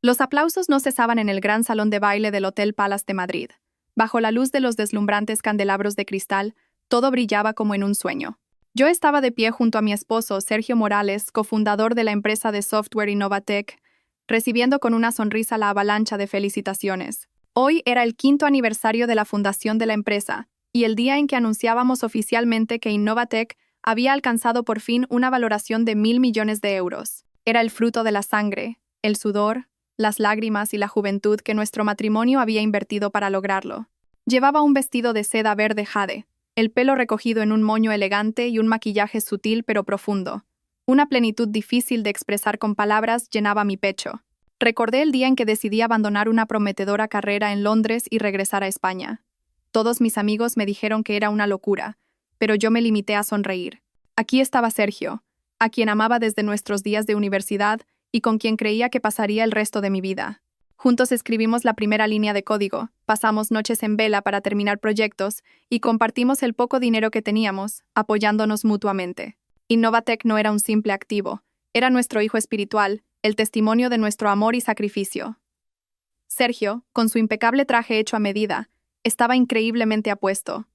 Los aplausos no cesaban en el gran salón de baile del Hotel Palace de Madrid. Bajo la luz de los deslumbrantes candelabros de cristal, todo brillaba como en un sueño. Yo estaba de pie junto a mi esposo, Sergio Morales, cofundador de la empresa de software Innovatec, recibiendo con una sonrisa la avalancha de felicitaciones. Hoy era el 5º aniversario de la fundación de la empresa, y el día en que anunciábamos oficialmente que Innovatec había alcanzado por fin una valoración de 1.000 millones de euros. Era el fruto de la sangre, el sudor, las lágrimas y la juventud que nuestro matrimonio había invertido para lograrlo. Llevaba un vestido de seda verde jade, el pelo recogido en un moño elegante y un maquillaje sutil pero profundo. Una plenitud difícil de expresar con palabras llenaba mi pecho. Recordé el día en que decidí abandonar una prometedora carrera en Londres y regresar a España. Todos mis amigos me dijeron que era una locura, pero yo me limité a sonreír. Aquí estaba Sergio, a quien amaba desde nuestros días de universidad y con quien creía que pasaría el resto de mi vida. Juntos escribimos la primera línea de código, pasamos noches en vela para terminar proyectos y compartimos el poco dinero que teníamos, apoyándonos mutuamente. Innovatec no era un simple activo, era nuestro hijo espiritual, el testimonio de nuestro amor y sacrificio. Sergio, con su impecable traje hecho a medida, estaba increíblemente apuesto.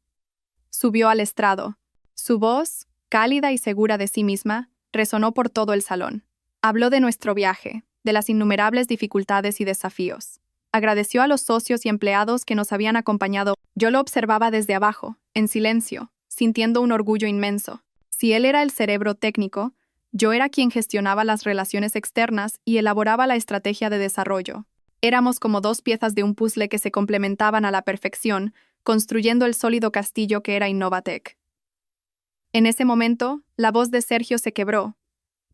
Subió al estrado. Su voz, cálida y segura de sí misma, resonó por todo el salón. Habló de nuestro viaje, de las innumerables dificultades y desafíos. Agradeció a los socios y empleados que nos habían acompañado. Yo lo observaba desde abajo, en silencio, sintiendo un orgullo inmenso. Si él era el cerebro técnico, yo era quien gestionaba las relaciones externas y elaboraba la estrategia de desarrollo. Éramos como dos piezas de un puzzle que se complementaban a la perfección, construyendo el sólido castillo que era Innovatec. En ese momento, la voz de Sergio se quebró,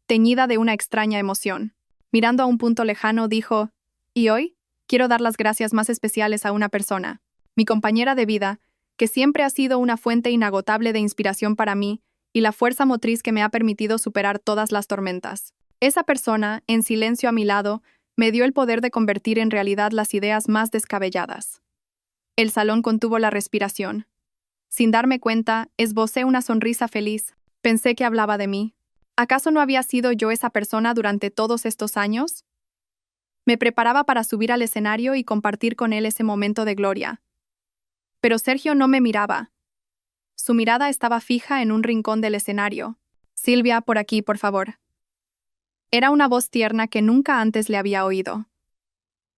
teñida de una extraña emoción. Mirando a un punto lejano, dijo: «Y hoy, quiero dar las gracias más especiales a una persona, mi compañera de vida, que siempre ha sido una fuente inagotable de inspiración para mí y la fuerza motriz que me ha permitido superar todas las tormentas. Esa persona, en silencio a mi lado, me dio el poder de convertir en realidad las ideas más descabelladas». El salón contuvo la respiración. Sin darme cuenta, esbocé una sonrisa feliz. Pensé que hablaba de mí. ¿Acaso no había sido yo esa persona durante todos estos años? Me preparaba para subir al escenario y compartir con él ese momento de gloria. Pero Sergio no me miraba. Su mirada estaba fija en un rincón del escenario. «Silvia, por aquí, por favor». Era una voz tierna que nunca antes le había oído.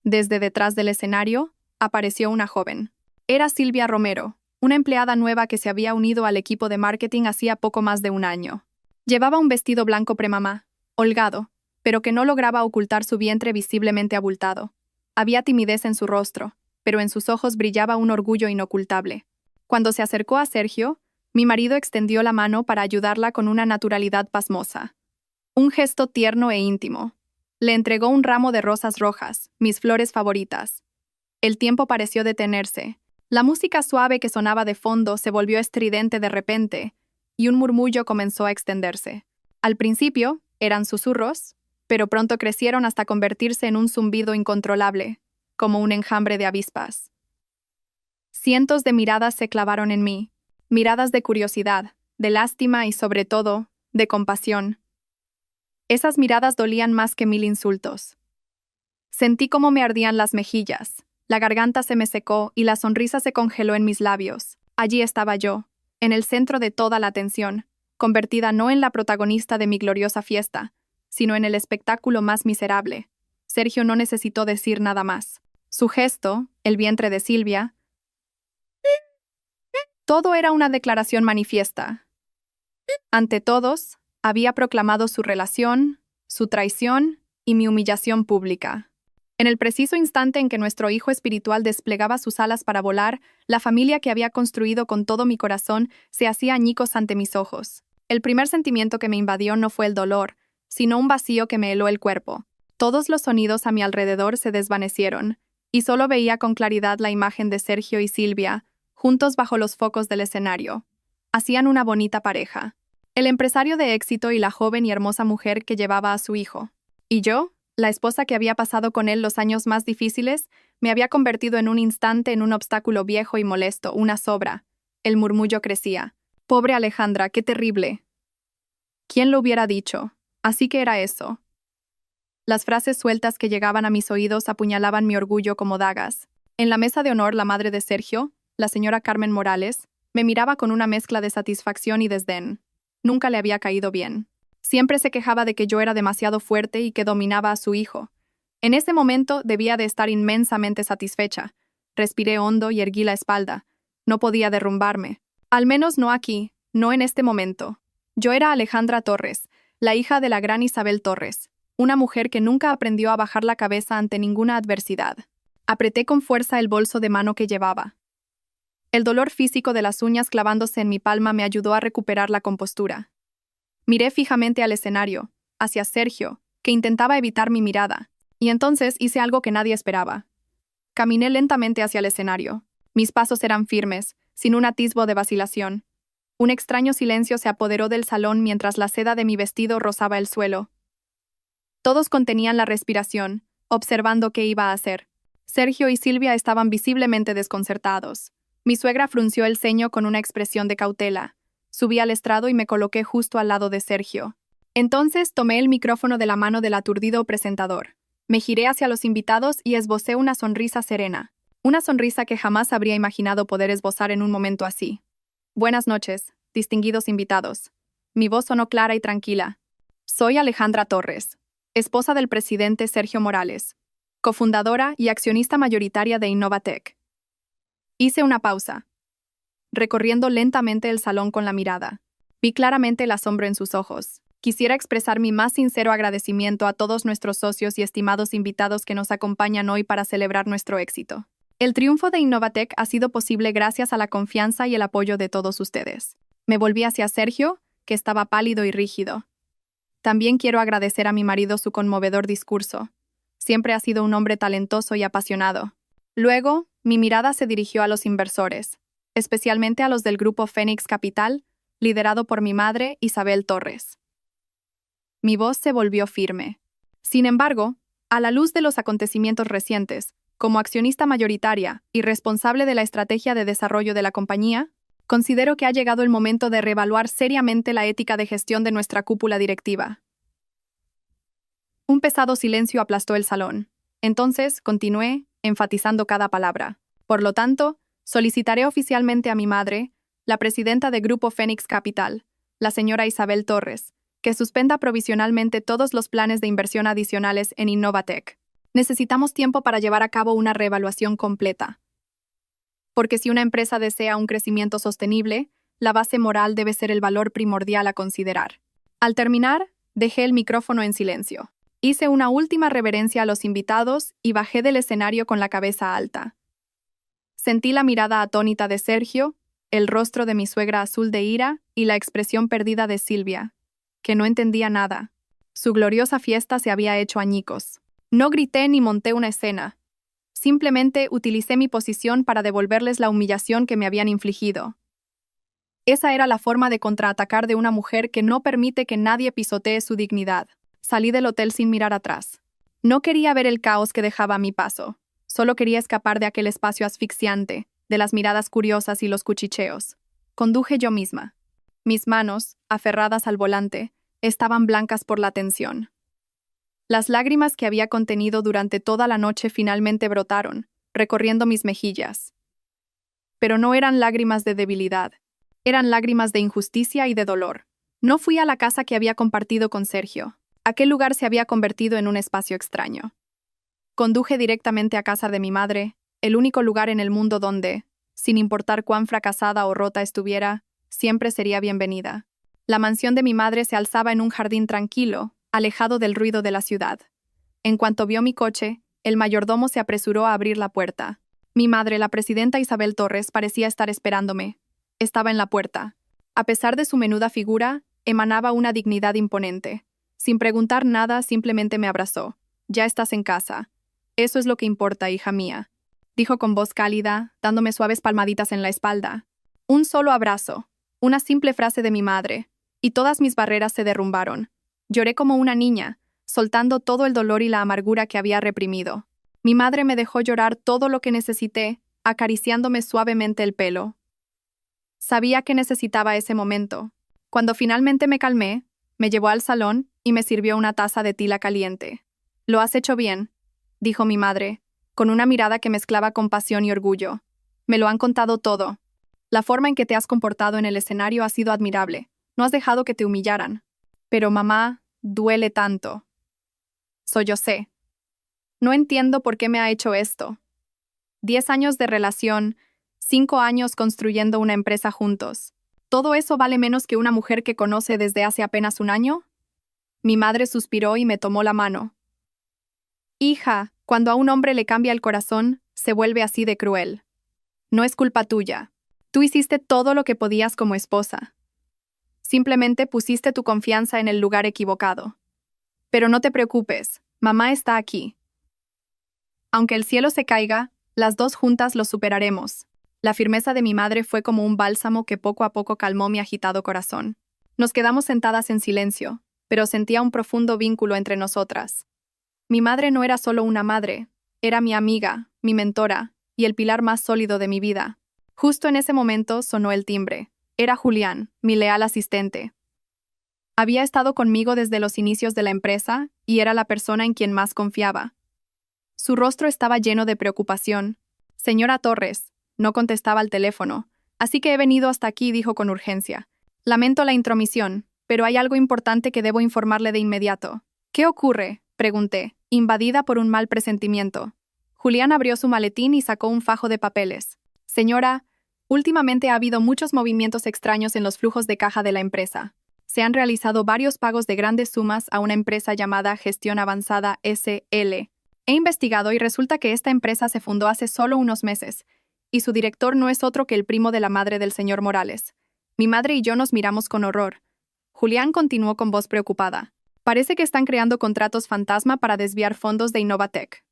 Desde detrás del escenario, apareció una joven. Era Silvia Romero, una empleada nueva que se había unido al equipo de marketing hacía poco más de un año. Llevaba un vestido blanco premamá, holgado, pero que no lograba ocultar su vientre visiblemente abultado. Había timidez en su rostro, pero en sus ojos brillaba un orgullo inocultable. Cuando se acercó a Sergio, mi marido extendió la mano para ayudarla con una naturalidad pasmosa. Un gesto tierno e íntimo. Le entregó un ramo de rosas rojas, mis flores favoritas. El tiempo pareció detenerse. La música suave que sonaba de fondo se volvió estridente de repente, y un murmullo comenzó a extenderse. Al principio, eran susurros, pero pronto crecieron hasta convertirse en un zumbido incontrolable, como un enjambre de avispas. Cientos de miradas se clavaron en mí, miradas de curiosidad, de lástima y, sobre todo, de compasión. Esas miradas dolían más que 1000 insultos. Sentí cómo me ardían las mejillas, la garganta se me secó y la sonrisa se congeló en mis labios. Allí estaba yo, en el centro de toda la atención, convertida no en la protagonista de mi gloriosa fiesta, sino en el espectáculo más miserable. Sergio no necesitó decir nada más. Su gesto, el vientre de Silvia, todo era una declaración manifiesta. Ante todos, había proclamado su relación, su traición y mi humillación pública. En el preciso instante en que nuestro hijo espiritual desplegaba sus alas para volar, la familia que había construido con todo mi corazón se hacía añicos ante mis ojos. El primer sentimiento que me invadió no fue el dolor, sino un vacío que me heló el cuerpo. Todos los sonidos a mi alrededor se desvanecieron, y solo veía con claridad la imagen de Sergio y Silvia, juntos bajo los focos del escenario. Hacían una bonita pareja. El empresario de éxito y la joven y hermosa mujer que llevaba a su hijo. Y yo, la esposa que había pasado con él los años más difíciles, me había convertido en un instante en un obstáculo viejo y molesto, una sobra. El murmullo crecía. «Pobre Alejandra, qué terrible». ¿Quién lo hubiera dicho? Así que era eso. Las frases sueltas que llegaban a mis oídos apuñalaban mi orgullo como dagas. En la mesa de honor, la madre de Sergio, la señora Carmen Morales, me miraba con una mezcla de satisfacción y desdén. Nunca le había caído bien. Siempre se quejaba de que yo era demasiado fuerte y que dominaba a su hijo. En ese momento debía de estar inmensamente satisfecha. Respiré hondo y erguí la espalda. No podía derrumbarme. Al menos no aquí, no en este momento. Yo era Alejandra Torres, la hija de la gran Isabel Torres, una mujer que nunca aprendió a bajar la cabeza ante ninguna adversidad. Apreté con fuerza el bolso de mano que llevaba. El dolor físico de las uñas clavándose en mi palma me ayudó a recuperar la compostura. Miré fijamente al escenario, hacia Sergio, que intentaba evitar mi mirada, y entonces hice algo que nadie esperaba. Caminé lentamente hacia el escenario. Mis pasos eran firmes, sin un atisbo de vacilación. Un extraño silencio se apoderó del salón mientras la seda de mi vestido rozaba el suelo. Todos contenían la respiración, observando qué iba a hacer. Sergio y Silvia estaban visiblemente desconcertados. Mi suegra frunció el ceño con una expresión de cautela. Subí al estrado y me coloqué justo al lado de Sergio. Entonces tomé el micrófono de la mano del aturdido presentador. Me giré hacia los invitados y esbocé una sonrisa serena. Una sonrisa que jamás habría imaginado poder esbozar en un momento así. Buenas noches, distinguidos invitados. Mi voz sonó clara y tranquila. Soy Alejandra Torres, esposa del presidente Sergio Morales, cofundadora y accionista mayoritaria de Innovatec. Hice una pausa, recorriendo lentamente el salón con la mirada. Vi claramente el asombro en sus ojos. Quisiera expresar mi más sincero agradecimiento a todos nuestros socios y estimados invitados que nos acompañan hoy para celebrar nuestro éxito. El triunfo de Innovatec ha sido posible gracias a la confianza y el apoyo de todos ustedes. Me volví hacia Sergio, que estaba pálido y rígido. También quiero agradecer a mi marido su conmovedor discurso. Siempre ha sido un hombre talentoso y apasionado. Luego, mi mirada se dirigió a los inversores, especialmente a los del grupo Fénix Capital, liderado por mi madre, Isabel Torres. Mi voz se volvió firme. Sin embargo, a la luz de los acontecimientos recientes, como accionista mayoritaria y responsable de la estrategia de desarrollo de la compañía, considero que ha llegado el momento de reevaluar seriamente la ética de gestión de nuestra cúpula directiva. Un pesado silencio aplastó el salón. Entonces, continué, enfatizando cada palabra. Por lo tanto, solicitaré oficialmente a mi madre, la presidenta de Grupo Fénix Capital, la señora Isabel Torres, que suspenda provisionalmente todos los planes de inversión adicionales en Innovatec. Necesitamos tiempo para llevar a cabo una reevaluación completa. Porque si una empresa desea un crecimiento sostenible, la base moral debe ser el valor primordial a considerar. Al terminar, dejé el micrófono en silencio. Hice una última reverencia a los invitados y bajé del escenario con la cabeza alta. Sentí la mirada atónita de Sergio, el rostro de mi suegra azul de ira y la expresión perdida de Silvia, que no entendía nada. Su gloriosa fiesta se había hecho añicos. No grité ni monté una escena. Simplemente utilicé mi posición para devolverles la humillación que me habían infligido. Esa era la forma de contraatacar de una mujer que no permite que nadie pisotee su dignidad. Salí del hotel sin mirar atrás. No quería ver el caos que dejaba a mi paso. Solo quería escapar de aquel espacio asfixiante, de las miradas curiosas y los cuchicheos. Conduje yo misma. Mis manos, aferradas al volante, estaban blancas por la tensión. Las lágrimas que había contenido durante toda la noche finalmente brotaron, recorriendo mis mejillas. Pero no eran lágrimas de debilidad, eran lágrimas de injusticia y de dolor. No fui a la casa que había compartido con Sergio. Aquel lugar se había convertido en un espacio extraño. Conduje directamente a casa de mi madre, el único lugar en el mundo donde, sin importar cuán fracasada o rota estuviera, siempre sería bienvenida. La mansión de mi madre se alzaba en un jardín tranquilo, alejado del ruido de la ciudad. En cuanto vio mi coche, el mayordomo se apresuró a abrir la puerta. Mi madre, la presidenta Isabel Torres, parecía estar esperándome. Estaba en la puerta. A pesar de su menuda figura, emanaba una dignidad imponente. Sin preguntar nada, simplemente me abrazó. «Ya estás en casa. Eso es lo que importa, hija mía», dijo con voz cálida, dándome suaves palmaditas en la espalda. Un solo abrazo, una simple frase de mi madre, y todas mis barreras se derrumbaron. Lloré como una niña, soltando todo el dolor y la amargura que había reprimido. Mi madre me dejó llorar todo lo que necesité, acariciándome suavemente el pelo. Sabía que necesitaba ese momento. Cuando finalmente me calmé, me llevó al salón y me sirvió una taza de tila caliente. Lo has hecho bien, dijo mi madre, con una mirada que mezclaba compasión y orgullo. Me lo han contado todo. La forma en que te has comportado en el escenario ha sido admirable. No has dejado que te humillaran. Pero mamá, duele tanto. Sollocé. No entiendo por qué me ha hecho esto. 10 años de relación, 5 años construyendo una empresa juntos. ¿Todo eso vale menos que una mujer que conoce desde hace apenas un año? Mi madre suspiró y me tomó la mano. Hija, cuando a un hombre le cambia el corazón, se vuelve así de cruel. No es culpa tuya. Tú hiciste todo lo que podías como esposa. Simplemente pusiste tu confianza en el lugar equivocado. Pero no te preocupes, mamá está aquí. Aunque el cielo se caiga, las dos juntas lo superaremos. La firmeza de mi madre fue como un bálsamo que poco a poco calmó mi agitado corazón. Nos quedamos sentadas en silencio, pero sentía un profundo vínculo entre nosotras. Mi madre no era solo una madre, era mi amiga, mi mentora, y el pilar más sólido de mi vida. Justo en ese momento sonó el timbre. Era Julián, mi leal asistente. Había estado conmigo desde los inicios de la empresa y era la persona en quien más confiaba. Su rostro estaba lleno de preocupación. Señora Torres, no contestaba al teléfono, así que he venido hasta aquí, dijo con urgencia. Lamento la intromisión, pero hay algo importante que debo informarle de inmediato. ¿Qué ocurre?, pregunté, invadida por un mal presentimiento. Julián abrió su maletín y sacó un fajo de papeles. Señora, últimamente ha habido muchos movimientos extraños en los flujos de caja de la empresa. Se han realizado varios pagos de grandes sumas a una empresa llamada Gestión Avanzada SL. He investigado y resulta que esta empresa se fundó hace solo unos meses, y su director no es otro que el primo de la madre del señor Morales. Mi madre y yo nos miramos con horror. Julián continuó con voz preocupada. Parece que están creando contratos fantasma para desviar fondos de Innovatec.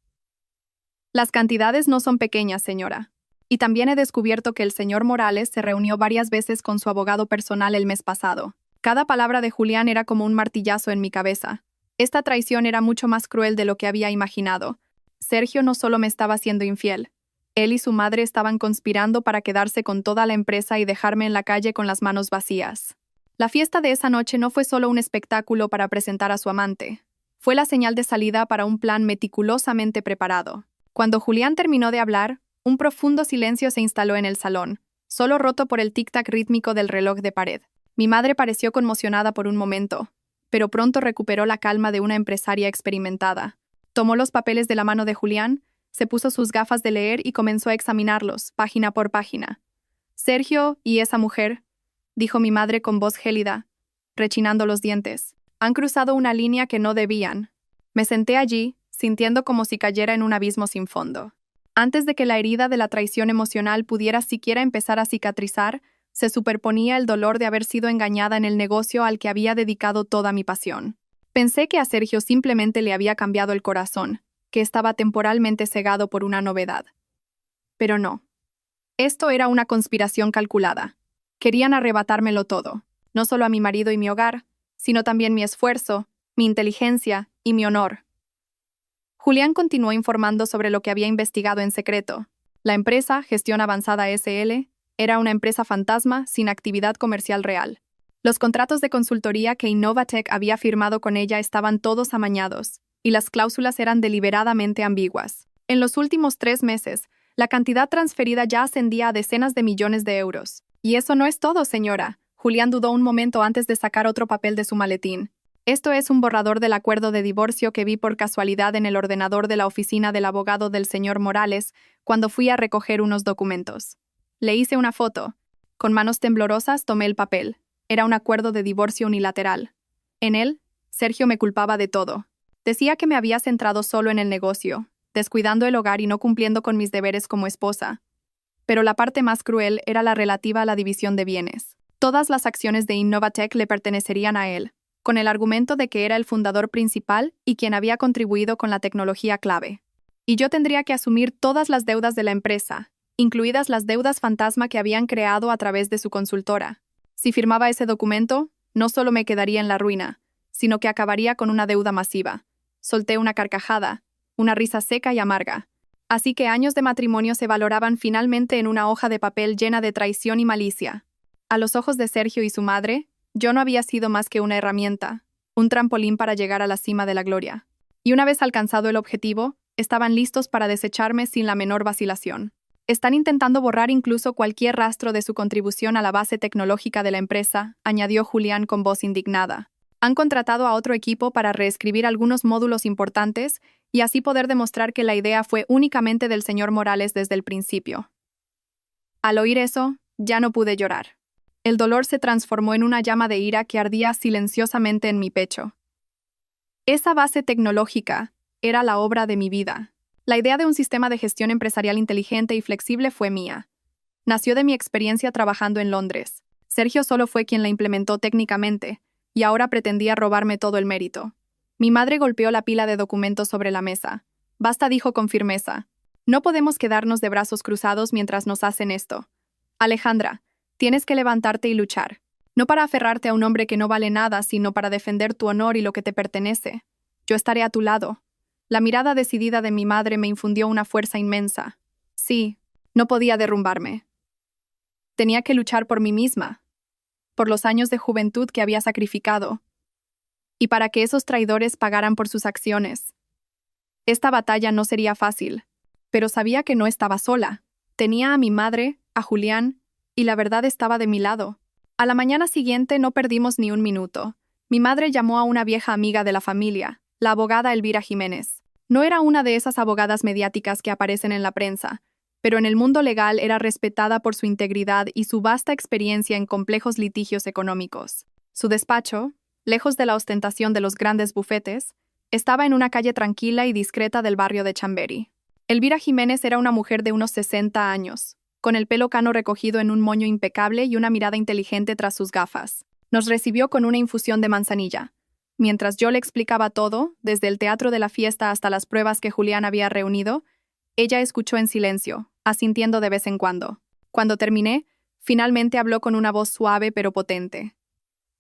Las cantidades no son pequeñas, señora. Y también he descubierto que el señor Morales se reunió varias veces con su abogado personal el mes pasado. Cada palabra de Julián era como un martillazo en mi cabeza. Esta traición era mucho más cruel de lo que había imaginado. Sergio no solo me estaba siendo infiel. Él y su madre estaban conspirando para quedarse con toda la empresa y dejarme en la calle con las manos vacías. La fiesta de esa noche no fue solo un espectáculo para presentar a su amante. Fue la señal de salida para un plan meticulosamente preparado. Cuando Julián terminó de hablar, un profundo silencio se instaló en el salón, solo roto por el tic-tac rítmico del reloj de pared. Mi madre pareció conmocionada por un momento, pero pronto recuperó la calma de una empresaria experimentada. Tomó los papeles de la mano de Julián, se puso sus gafas de leer y comenzó a examinarlos, página por página. Sergio y esa mujer, dijo mi madre con voz gélida, rechinando los dientes, han cruzado una línea que no debían. Me senté allí, sintiendo como si cayera en un abismo sin fondo. Antes de que la herida de la traición emocional pudiera siquiera empezar a cicatrizar, se superponía el dolor de haber sido engañada en el negocio al que había dedicado toda mi pasión. Pensé que a Sergio simplemente le había cambiado el corazón, que estaba temporalmente cegado por una novedad. Pero no. Esto era una conspiración calculada. Querían arrebatármelo todo, no solo a mi marido y mi hogar, sino también mi esfuerzo, mi inteligencia y mi honor. Julián continuó informando sobre lo que había investigado en secreto. La empresa, Gestión Avanzada SL, era una empresa fantasma sin actividad comercial real. Los contratos de consultoría que Innovatec había firmado con ella estaban todos amañados, y las cláusulas eran deliberadamente ambiguas. En los últimos 3 meses, la cantidad transferida ya ascendía a decenas de millones de euros. Y eso no es todo, señora. Julián dudó un momento antes de sacar otro papel de su maletín. Esto es un borrador del acuerdo de divorcio que vi por casualidad en el ordenador de la oficina del abogado del señor Morales cuando fui a recoger unos documentos. Le hice una foto. Con manos temblorosas tomé el papel. Era un acuerdo de divorcio unilateral. En él, Sergio me culpaba de todo. Decía que me había centrado solo en el negocio, descuidando el hogar y no cumpliendo con mis deberes como esposa. Pero la parte más cruel era la relativa a la división de bienes. Todas las acciones de Innovatec le pertenecerían a él, con el argumento de que era el fundador principal y quien había contribuido con la tecnología clave. Y yo tendría que asumir todas las deudas de la empresa, incluidas las deudas fantasma que habían creado a través de su consultora. Si firmaba ese documento, no solo me quedaría en la ruina, sino que acabaría con una deuda masiva. Solté una carcajada, una risa seca y amarga. Así que años de matrimonio se valoraban finalmente en una hoja de papel llena de traición y malicia. A los ojos de Sergio y su madre, yo no había sido más que una herramienta, un trampolín para llegar a la cima de la gloria. Y una vez alcanzado el objetivo, estaban listos para desecharme sin la menor vacilación. Están intentando borrar incluso cualquier rastro de su contribución a la base tecnológica de la empresa, añadió Julián con voz indignada. Han contratado a otro equipo para reescribir algunos módulos importantes y así poder demostrar que la idea fue únicamente del señor Morales desde el principio. Al oír eso, ya no pude llorar. El dolor se transformó en una llama de ira que ardía silenciosamente en mi pecho. Esa base tecnológica era la obra de mi vida. La idea de un sistema de gestión empresarial inteligente y flexible fue mía. Nació de mi experiencia trabajando en Londres. Sergio solo fue quien la implementó técnicamente, y ahora pretendía robarme todo el mérito. Mi madre golpeó la pila de documentos sobre la mesa. Basta, dijo con firmeza. No podemos quedarnos de brazos cruzados mientras nos hacen esto. Alejandra, tienes que levantarte y luchar. No para aferrarte a un hombre que no vale nada, sino para defender tu honor y lo que te pertenece. Yo estaré a tu lado. La mirada decidida de mi madre me infundió una fuerza inmensa. Sí, no podía derrumbarme. Tenía que luchar por mí misma, por los años de juventud que había sacrificado, y para que esos traidores pagaran por sus acciones. Esta batalla no sería fácil, pero sabía que no estaba sola. Tenía a mi madre, a Julián, y la verdad estaba de mi lado. A la mañana siguiente no perdimos ni un minuto. Mi madre llamó a una vieja amiga de la familia, la abogada Elvira Jiménez. No era una de esas abogadas mediáticas que aparecen en la prensa, pero en el mundo legal era respetada por su integridad y su vasta experiencia en complejos litigios económicos. Su despacho, lejos de la ostentación de los grandes bufetes, estaba en una calle tranquila y discreta del barrio de Chamberí. Elvira Jiménez era una mujer de unos 60 años, con el pelo cano recogido en un moño impecable y una mirada inteligente tras sus gafas. Nos recibió con una infusión de manzanilla. Mientras yo le explicaba todo, desde el teatro de la fiesta hasta las pruebas que Julián había reunido, ella escuchó en silencio, asintiendo de vez en cuando. Cuando terminé, finalmente habló con una voz suave pero potente.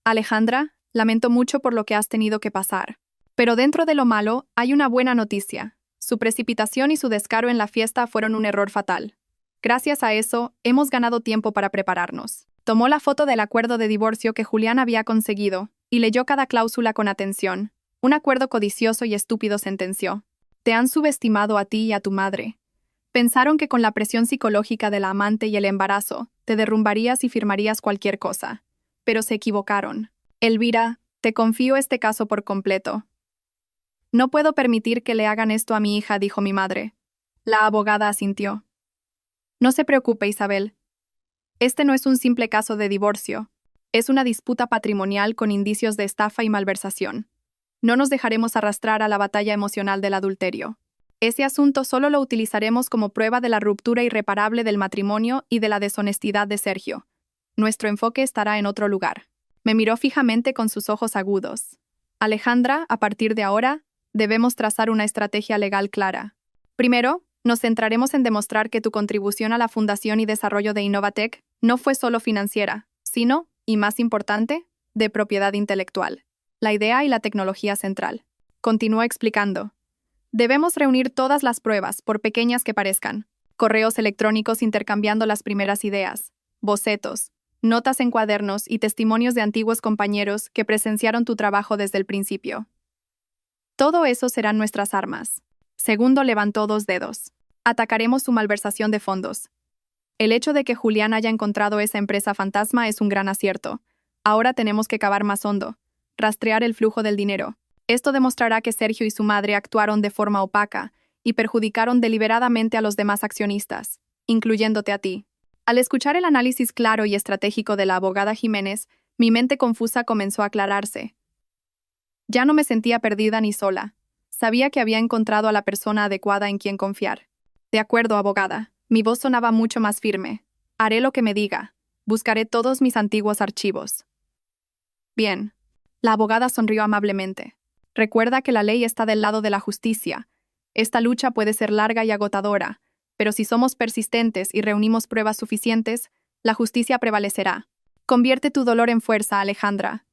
Alejandra, lamento mucho por lo que has tenido que pasar. Pero dentro de lo malo, hay una buena noticia. Su precipitación y su descaro en la fiesta fueron un error fatal. Gracias a eso, hemos ganado tiempo para prepararnos. Tomó la foto del acuerdo de divorcio que Julián había conseguido y leyó cada cláusula con atención. Un acuerdo codicioso y estúpido, sentenció. Te han subestimado a ti y a tu madre. Pensaron que con la presión psicológica de la amante y el embarazo, te derrumbarías y firmarías cualquier cosa. Pero se equivocaron. Elvira, te confío este caso por completo. No puedo permitir que le hagan esto a mi hija, dijo mi madre. La abogada asintió. No se preocupe, Isabel. Este no es un simple caso de divorcio. Es una disputa patrimonial con indicios de estafa y malversación. No nos dejaremos arrastrar a la batalla emocional del adulterio. Ese asunto solo lo utilizaremos como prueba de la ruptura irreparable del matrimonio y de la deshonestidad de Sergio. Nuestro enfoque estará en otro lugar. Me miró fijamente con sus ojos agudos. Alejandra, a partir de ahora, debemos trazar una estrategia legal clara. Primero, nos centraremos en demostrar que tu contribución a la fundación y desarrollo de Innovatec no fue solo financiera, sino, y más importante, de propiedad intelectual. La idea y la tecnología central. Continúa explicando. Debemos reunir todas las pruebas, por pequeñas que parezcan. Correos electrónicos intercambiando las primeras ideas, bocetos, notas en cuadernos y testimonios de antiguos compañeros que presenciaron tu trabajo desde el principio. Todo eso serán nuestras armas. Segundo, levantó 2 dedos. Atacaremos su malversación de fondos. El hecho de que Julián haya encontrado esa empresa fantasma es un gran acierto. Ahora tenemos que cavar más hondo. Rastrear el flujo del dinero. Esto demostrará que Sergio y su madre actuaron de forma opaca y perjudicaron deliberadamente a los demás accionistas, incluyéndote a ti. Al escuchar el análisis claro y estratégico de la abogada Jiménez, mi mente confusa comenzó a aclararse. Ya no me sentía perdida ni sola. Sabía que había encontrado a la persona adecuada en quien confiar. De acuerdo, abogada. Mi voz sonaba mucho más firme. Haré lo que me diga. Buscaré todos mis antiguos archivos. Bien. La abogada sonrió amablemente. Recuerda que la ley está del lado de la justicia. Esta lucha puede ser larga y agotadora, pero si somos persistentes y reunimos pruebas suficientes, la justicia prevalecerá. Convierte tu dolor en fuerza, Alejandra.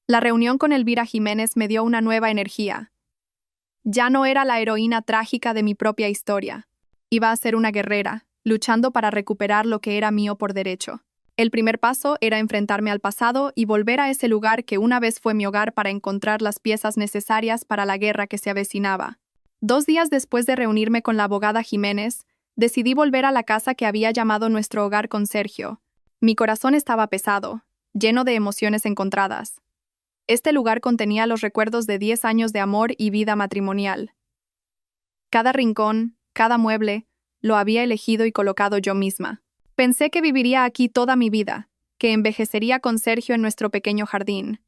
La reunión con Elvira Jiménez me dio una nueva energía. Ya no era la heroína trágica de mi propia historia. Iba a ser una guerrera, luchando para recuperar lo que era mío por derecho. El primer paso era enfrentarme al pasado y volver a ese lugar que una vez fue mi hogar para encontrar las piezas necesarias para la guerra que se avecinaba. 2 días después de reunirme con la abogada Jiménez, decidí volver a la casa que había llamado nuestro hogar con Sergio. Mi corazón estaba pesado, lleno de emociones encontradas. Este lugar contenía los recuerdos de 10 años de amor y vida matrimonial. Cada rincón, cada mueble, lo había elegido y colocado yo misma. Pensé que viviría aquí toda mi vida, que envejecería con Sergio en nuestro pequeño jardín.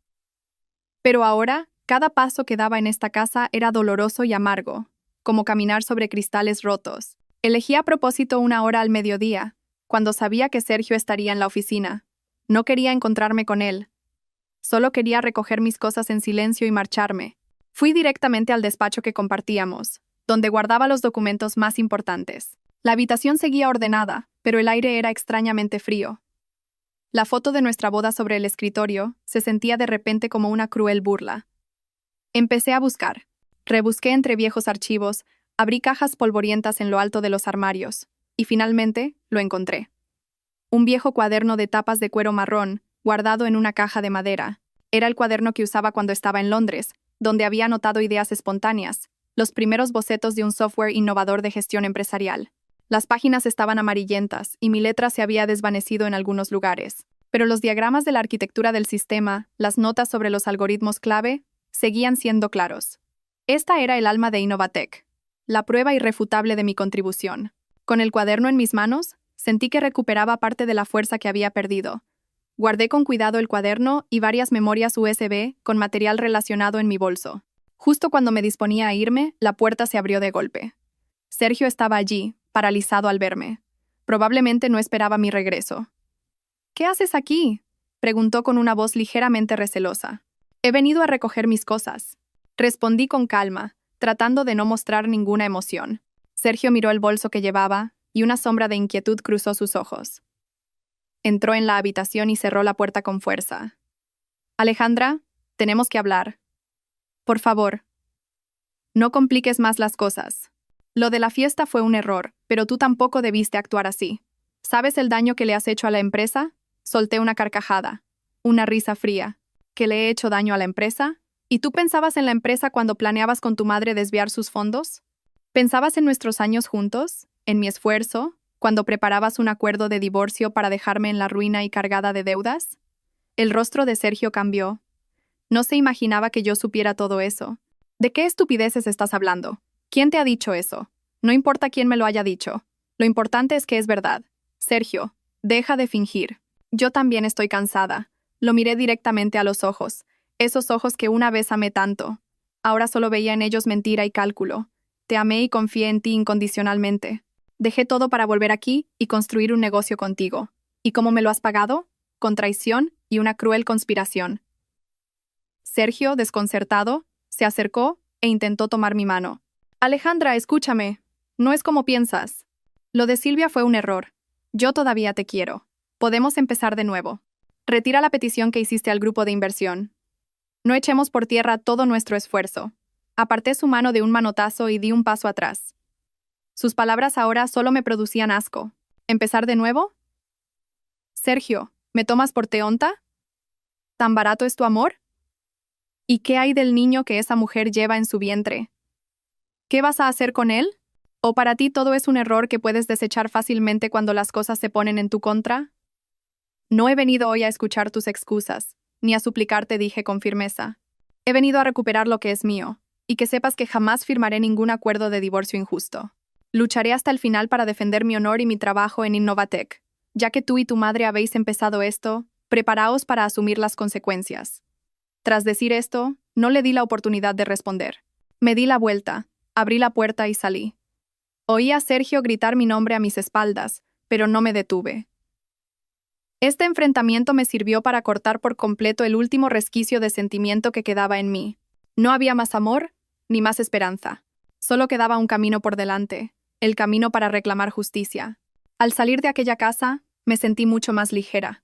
Pero ahora, cada paso que daba en esta casa era doloroso y amargo, como caminar sobre cristales rotos. Elegí a propósito una hora al mediodía, cuando sabía que Sergio estaría en la oficina. No quería encontrarme con él. Solo quería recoger mis cosas en silencio y marcharme. Fui directamente al despacho que compartíamos, donde guardaba los documentos más importantes. La habitación seguía ordenada, pero el aire era extrañamente frío. La foto de nuestra boda sobre el escritorio se sentía de repente como una cruel burla. Empecé a buscar. Rebusqué entre viejos archivos, abrí cajas polvorientas en lo alto de los armarios, y finalmente lo encontré. Un viejo cuaderno de tapas de cuero marrón, guardado en una caja de madera. Era el cuaderno que usaba cuando estaba en Londres, donde había anotado ideas espontáneas, los primeros bocetos de un software innovador de gestión empresarial. Las páginas estaban amarillentas y mi letra se había desvanecido en algunos lugares, pero los diagramas de la arquitectura del sistema, las notas sobre los algoritmos clave, seguían siendo claros. Esta era el alma de Innovatec, la prueba irrefutable de mi contribución. Con el cuaderno en mis manos, sentí que recuperaba parte de la fuerza que había perdido. Guardé con cuidado el cuaderno y varias memorias USB con material relacionado en mi bolso. Justo cuando me disponía a irme, la puerta se abrió de golpe. Sergio estaba allí, paralizado al verme. Probablemente no esperaba mi regreso. ¿Qué haces aquí?, preguntó con una voz ligeramente recelosa. He venido a recoger mis cosas. Respondí con calma, tratando de no mostrar ninguna emoción. Sergio miró el bolso que llevaba, y una sombra de inquietud cruzó sus ojos. Entró en la habitación y cerró la puerta con fuerza. Alejandra, tenemos que hablar. Por favor. No compliques más las cosas. Lo de la fiesta fue un error, pero tú tampoco debiste actuar así. ¿Sabes el daño que le has hecho a la empresa? Solté una carcajada, una risa fría. ¿Que le he hecho daño a la empresa? ¿Y tú pensabas en la empresa cuando planeabas con tu madre desviar sus fondos? ¿Pensabas en nuestros años juntos? ¿En mi esfuerzo? ¿Cuando preparabas un acuerdo de divorcio para dejarme en la ruina y cargada de deudas? El rostro de Sergio cambió. No se imaginaba que yo supiera todo eso. ¿De qué estupideces estás hablando? ¿Quién te ha dicho eso? No importa quién me lo haya dicho. Lo importante es que es verdad. Sergio, deja de fingir. Yo también estoy cansada. Lo miré directamente a los ojos. Esos ojos que una vez amé tanto. Ahora solo veía en ellos mentira y cálculo. Te amé y confié en ti incondicionalmente. Dejé todo para volver aquí y construir un negocio contigo. ¿Y cómo me lo has pagado? Con traición y una cruel conspiración. Sergio, desconcertado, se acercó e intentó tomar mi mano. Alejandra, escúchame. No es como piensas. Lo de Silvia fue un error. Yo todavía te quiero. Podemos empezar de nuevo. Retira la petición que hiciste al grupo de inversión. No echemos por tierra todo nuestro esfuerzo. Aparté su mano de un manotazo y di un paso atrás. Sus palabras ahora solo me producían asco. ¿Empezar de nuevo? Sergio, ¿me tomas por teonta? ¿Tan barato es tu amor? ¿Y qué hay del niño que esa mujer lleva en su vientre? ¿Qué vas a hacer con él? ¿O para ti todo es un error que puedes desechar fácilmente cuando las cosas se ponen en tu contra? No he venido hoy a escuchar tus excusas, ni a suplicarte, dije con firmeza. He venido a recuperar lo que es mío, y que sepas que jamás firmaré ningún acuerdo de divorcio injusto. Lucharé hasta el final para defender mi honor y mi trabajo en Innovatec. Ya que tú y tu madre habéis empezado esto, preparaos para asumir las consecuencias. Tras decir esto, no le di la oportunidad de responder. Me di la vuelta, abrí la puerta y salí. Oí a Sergio gritar mi nombre a mis espaldas, pero no me detuve. Este enfrentamiento me sirvió para cortar por completo el último resquicio de sentimiento que quedaba en mí. No había más amor, ni más esperanza. Solo quedaba un camino por delante, el camino para reclamar justicia. Al salir de aquella casa, me sentí mucho más ligera.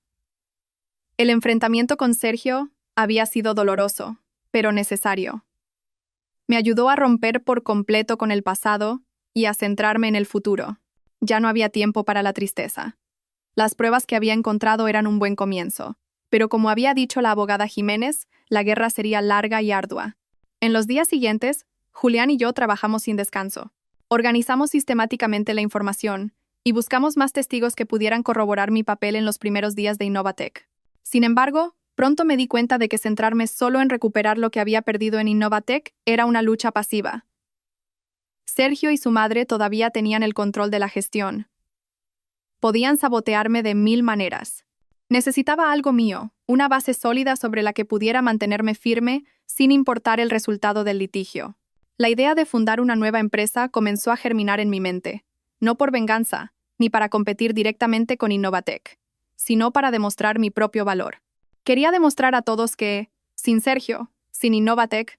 El enfrentamiento con Sergio había sido doloroso, pero necesario. Me ayudó a romper por completo con el pasado y a centrarme en el futuro. Ya no había tiempo para la tristeza. Las pruebas que había encontrado eran un buen comienzo. Pero como había dicho la abogada Jiménez, la guerra sería larga y ardua. En los días siguientes, Julián y yo trabajamos sin descanso. Organizamos sistemáticamente la información y buscamos más testigos que pudieran corroborar mi papel en los primeros días de Innovatec. Sin embargo, pronto me di cuenta de que centrarme solo en recuperar lo que había perdido en Innovatec era una lucha pasiva. Sergio y su madre todavía tenían el control de la gestión. Podían sabotearme de 1000 maneras. Necesitaba algo mío, una base sólida sobre la que pudiera mantenerme firme sin importar el resultado del litigio. La idea de fundar una nueva empresa comenzó a germinar en mi mente, no por venganza, ni para competir directamente con Innovatec, sino para demostrar mi propio valor. Quería demostrar a todos que, sin Sergio, sin Innovatec,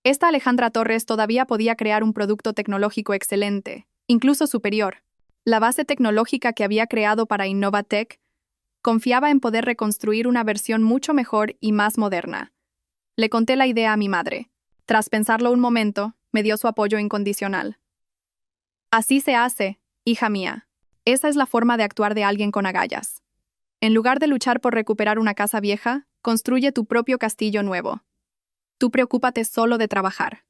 esta Alejandra Torres todavía podía crear un producto tecnológico excelente, incluso superior. La base tecnológica que había creado para Innovatec confiaba en poder reconstruir una versión mucho mejor y más moderna. Le conté la idea a mi madre. Tras pensarlo un momento, me dio su apoyo incondicional. Así se hace, hija mía. Esa es la forma de actuar de alguien con agallas. En lugar de luchar por recuperar una casa vieja, construye tu propio castillo nuevo. Tú preocúpate solo de trabajar.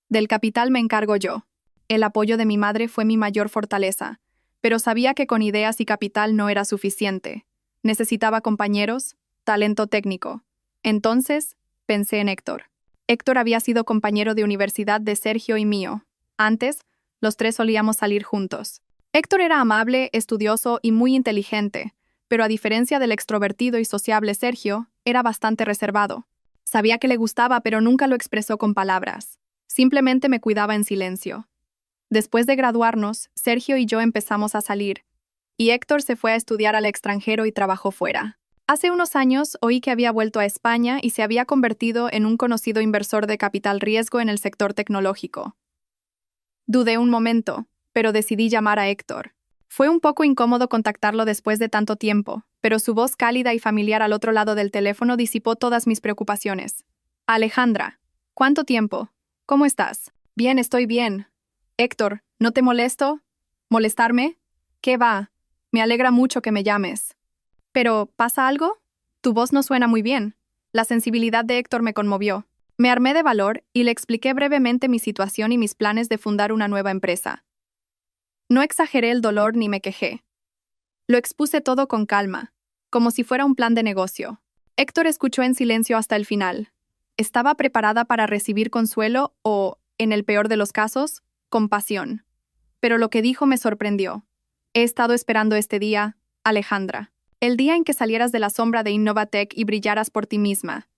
Del capital me encargo yo. El apoyo de mi madre fue mi mayor fortaleza, pero sabía que con ideas y capital no era suficiente. Necesitaba compañeros, talento técnico. Entonces, pensé en Héctor. Héctor había sido compañero de universidad de Sergio y mío. Antes, los tres solíamos salir juntos. Héctor era amable, estudioso y muy inteligente, pero a diferencia del extrovertido y sociable Sergio, era bastante reservado. Sabía que le gustaba, pero nunca lo expresó con palabras. Simplemente me cuidaba en silencio. Después de graduarnos, Sergio y yo empezamos a salir, y Héctor se fue a estudiar al extranjero y trabajó fuera. Hace unos años oí que había vuelto a España y se había convertido en un conocido inversor de capital riesgo en el sector tecnológico. Dudé un momento, pero decidí llamar a Héctor. Fue un poco incómodo contactarlo después de tanto tiempo, pero su voz cálida y familiar al otro lado del teléfono disipó todas mis preocupaciones. Alejandra, ¿cuánto tiempo? ¿Cómo estás? Bien, estoy bien. Héctor, ¿no te molesto? ¿Molestarme? ¿Qué va? Me alegra mucho que me llames. ¿Pero pasa algo? Tu voz no suena muy bien. La sensibilidad de Héctor me conmovió. Me armé de valor y le expliqué brevemente mi situación y mis planes de fundar una nueva empresa. No exageré el dolor ni me quejé. Lo expuse todo con calma, como si fuera un plan de negocio. Héctor escuchó en silencio hasta el final. Estaba preparada para recibir consuelo o, en el peor de los casos, compasión. Pero lo que dijo me sorprendió. He estado esperando este día, Alejandra. El día en que salieras de la sombra de Innovatec y brillaras por ti misma.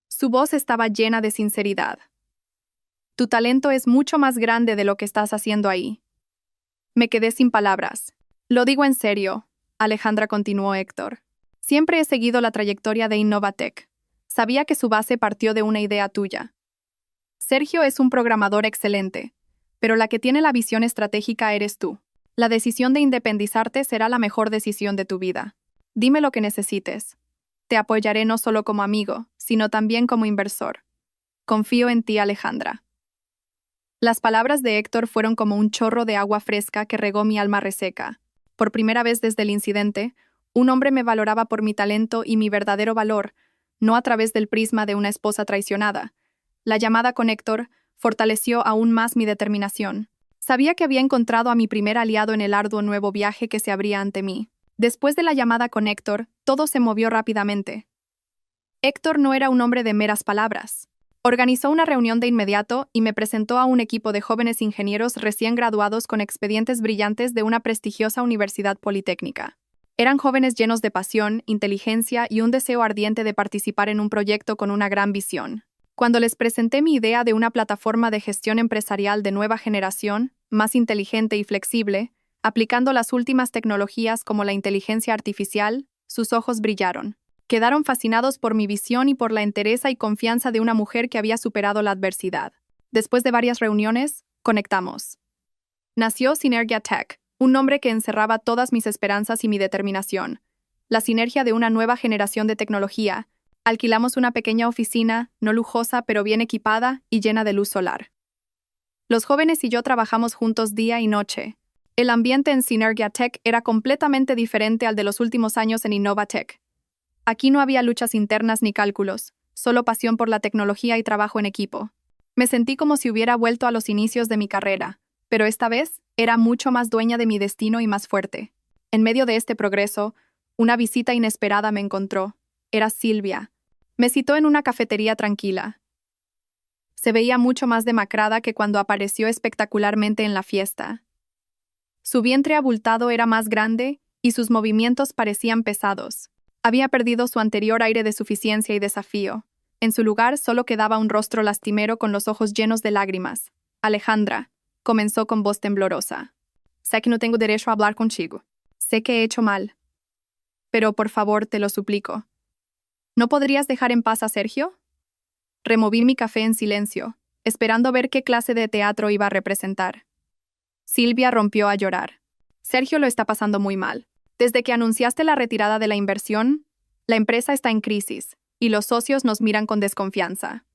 Su voz estaba llena de sinceridad. Tu talento es mucho más grande de lo que estás haciendo ahí. Me quedé sin palabras. Lo digo en serio, Alejandra, continuó Héctor. Siempre he seguido la trayectoria de Innovatec. Sabía que su base partió de una idea tuya. Sergio es un programador excelente, pero la que tiene la visión estratégica eres tú. La decisión de independizarte será la mejor decisión de tu vida. Dime lo que necesites. Te apoyaré no solo como amigo, sino también como inversor. Confío en ti, Alejandra. Las palabras de Héctor fueron como un chorro de agua fresca que regó mi alma reseca. Por primera vez desde el incidente, un hombre me valoraba por mi talento y mi verdadero valor, no a través del prisma de una esposa traicionada. La llamada con Héctor fortaleció aún más mi determinación. Sabía que había encontrado a mi primer aliado en el arduo nuevo viaje que se abría ante mí. Después de la llamada con Héctor, todo se movió rápidamente. Héctor no era un hombre de meras palabras. Organizó una reunión de inmediato y me presentó a un equipo de jóvenes ingenieros recién graduados con expedientes brillantes de una prestigiosa universidad politécnica. Eran jóvenes llenos de pasión, inteligencia y un deseo ardiente de participar en un proyecto con una gran visión. Cuando les presenté mi idea de una plataforma de gestión empresarial de nueva generación, más inteligente y flexible, aplicando las últimas tecnologías como la inteligencia artificial, sus ojos brillaron. Quedaron fascinados por mi visión y por la entereza y confianza de una mujer que había superado la adversidad. Después de varias reuniones, conectamos. Nació Synergia Tech, un nombre que encerraba todas mis esperanzas y mi determinación. La sinergia de una nueva generación de tecnología. Alquilamos una pequeña oficina, no lujosa pero bien equipada y llena de luz solar. Los jóvenes y yo trabajamos juntos día y noche. El ambiente en Synergia Tech era completamente diferente al de los últimos años en Innovatech. Aquí no había luchas internas ni cálculos, solo pasión por la tecnología y trabajo en equipo. Me sentí como si hubiera vuelto a los inicios de mi carrera, pero esta vez era mucho más dueña de mi destino y más fuerte. En medio de este progreso, una visita inesperada me encontró. Era Silvia. Me citó en una cafetería tranquila. Se veía mucho más demacrada que cuando apareció espectacularmente en la fiesta. Su vientre abultado era más grande y sus movimientos parecían pesados. Había perdido su anterior aire de suficiencia y desafío. En su lugar solo quedaba un rostro lastimero con los ojos llenos de lágrimas. Alejandra, comenzó con voz temblorosa. Sé que no tengo derecho a hablar contigo. Sé que he hecho mal. Pero por favor, te lo suplico. ¿No podrías dejar en paz a Sergio? Removí mi café en silencio, esperando ver qué clase de teatro iba a representar. Silvia rompió a llorar. Sergio lo está pasando muy mal. Desde que anunciaste la retirada de la inversión, la empresa está en crisis y los socios nos miran con desconfianza.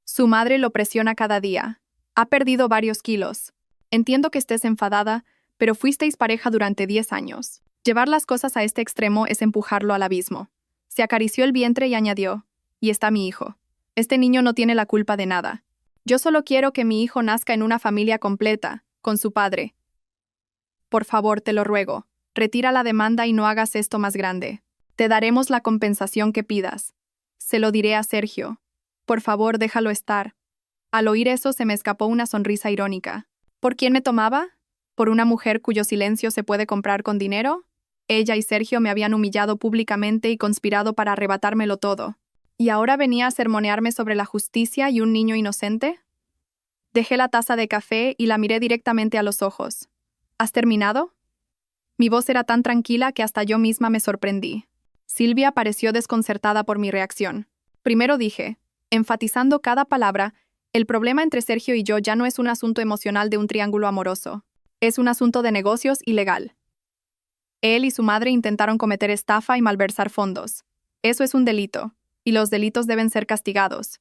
Su madre lo presiona cada día. Ha perdido varios kilos. Entiendo que estés enfadada, pero fuisteis pareja durante 10 años. Llevar las cosas a este extremo es empujarlo al abismo. Se acarició el vientre y añadió, y está mi hijo. Este niño no tiene la culpa de nada. Yo solo quiero que mi hijo nazca en una familia completa, con su padre. Por favor, te lo ruego, retira la demanda y no hagas esto más grande. Te daremos la compensación que pidas. Se lo diré a Sergio. Por favor, déjalo estar. Al oír eso se me escapó una sonrisa irónica. ¿Por quién me tomaba? ¿Por una mujer cuyo silencio se puede comprar con dinero? Ella y Sergio me habían humillado públicamente y conspirado para arrebatármelo todo. ¿Y ahora venía a sermonearme sobre la justicia y un niño inocente? Dejé la taza de café y la miré directamente a los ojos. ¿Has terminado? Mi voz era tan tranquila que hasta yo misma me sorprendí. Silvia pareció desconcertada por mi reacción. Primero dije, enfatizando cada palabra, el problema entre Sergio y yo ya no es un asunto emocional de un triángulo amoroso. Es un asunto de negocios y legal. Él y su madre intentaron cometer estafa y malversar fondos. Eso es un delito, y los delitos deben ser castigados.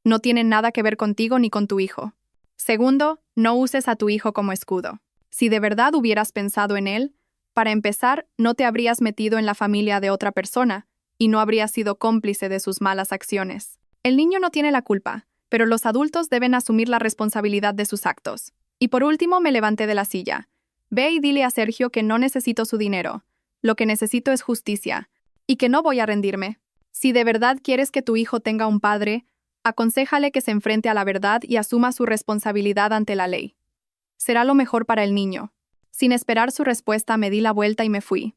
No tienen nada que ver contigo ni con tu hijo. Segundo, no uses a tu hijo como escudo. Si de verdad hubieras pensado en él, para empezar, no te habrías metido en la familia de otra persona y no habrías sido cómplice de sus malas acciones. El niño no tiene la culpa, pero los adultos deben asumir la responsabilidad de sus actos. Y por último me levanté de la silla. Ve y dile a Sergio que no necesito su dinero. Lo que necesito es justicia, y que no voy a rendirme. Si de verdad quieres que tu hijo tenga un padre, aconséjale que se enfrente a la verdad y asuma su responsabilidad ante la ley. Será lo mejor para el niño. Sin esperar su respuesta, me di la vuelta y me fui.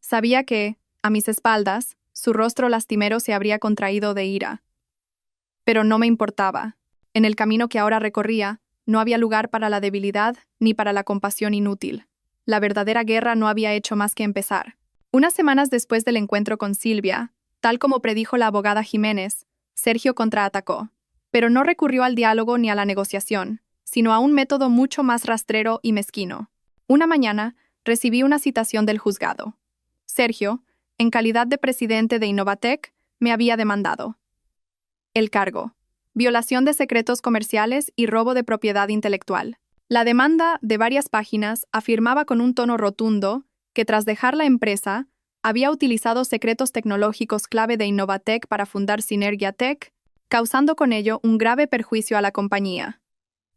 Sabía que, a mis espaldas, su rostro lastimero se habría contraído de ira. Pero no me importaba. En el camino que ahora recorría, no había lugar para la debilidad ni para la compasión inútil. La verdadera guerra no había hecho más que empezar. Unas semanas después del encuentro con Silvia, tal como predijo la abogada Jiménez, Sergio contraatacó. Pero no recurrió al diálogo ni a la negociación, sino a un método mucho más rastrero y mezquino. Una mañana, recibí una citación del juzgado. Sergio, en calidad de presidente de Innovatech, me había demandado. El cargo: violación de secretos comerciales y robo de propiedad intelectual. La demanda, de varias páginas, afirmaba con un tono rotundo que tras dejar la empresa, había utilizado secretos tecnológicos clave de Innovatech para fundar Synergia Tech, causando con ello un grave perjuicio a la compañía.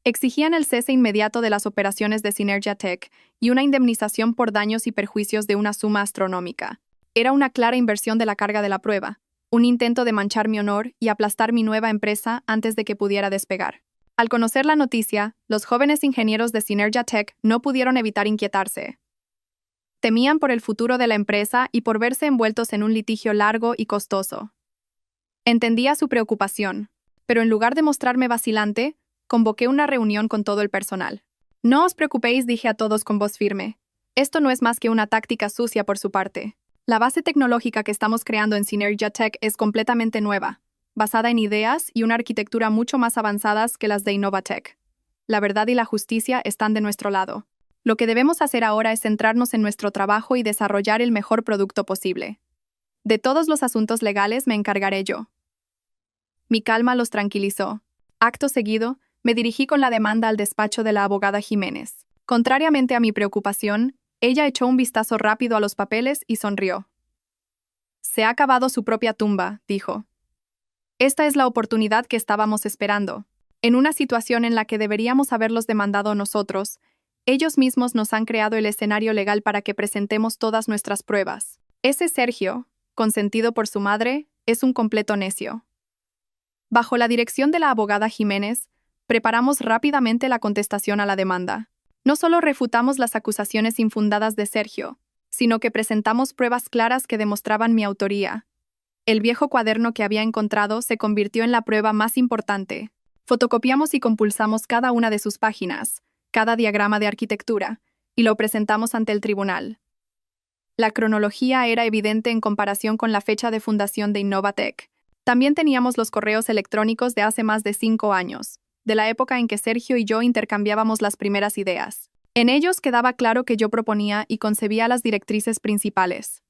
Exigían el cese inmediato de las operaciones de Synergia Tech y una indemnización por daños y perjuicios de una suma astronómica. Era una clara inversión de la carga de la prueba, un intento de manchar mi honor y aplastar mi nueva empresa antes de que pudiera despegar. Al conocer la noticia, los jóvenes ingenieros de Synergia Tech no pudieron evitar inquietarse. Temían por el futuro de la empresa y por verse envueltos en un litigio largo y costoso. Entendía su preocupación, pero en lugar de mostrarme vacilante, convoqué una reunión con todo el personal. No os preocupéis, dije a todos con voz firme. Esto no es más que una táctica sucia por su parte. La base tecnológica que estamos creando en Synergia Tech es completamente nueva, basada en ideas y una arquitectura mucho más avanzadas que las de Innovatech. La verdad y la justicia están de nuestro lado. Lo que debemos hacer ahora es centrarnos en nuestro trabajo y desarrollar el mejor producto posible. De todos los asuntos legales me encargaré yo. Mi calma los tranquilizó. Acto seguido, me dirigí con la demanda al despacho de la abogada Jiménez. Contrariamente a mi preocupación, ella echó un vistazo rápido a los papeles y sonrió. Se ha cavado su propia tumba, dijo. Esta es la oportunidad que estábamos esperando. En una situación en la que deberíamos haberlos demandado nosotros, ellos mismos nos han creado el escenario legal para que presentemos todas nuestras pruebas. Ese Sergio, consentido por su madre, es un completo necio. Bajo la dirección de la abogada Jiménez, preparamos rápidamente la contestación a la demanda. No solo refutamos las acusaciones infundadas de Sergio, sino que presentamos pruebas claras que demostraban mi autoría. El viejo cuaderno que había encontrado se convirtió en la prueba más importante. Fotocopiamos y compulsamos cada una de sus páginas, cada diagrama de arquitectura, y lo presentamos ante el tribunal. La cronología era evidente en comparación con la fecha de fundación de Innovatec. También teníamos los correos electrónicos de hace más de 5 años, de la época en que Sergio y yo intercambiábamos las primeras ideas. En ellos quedaba claro que yo proponía y concebía las directrices principales.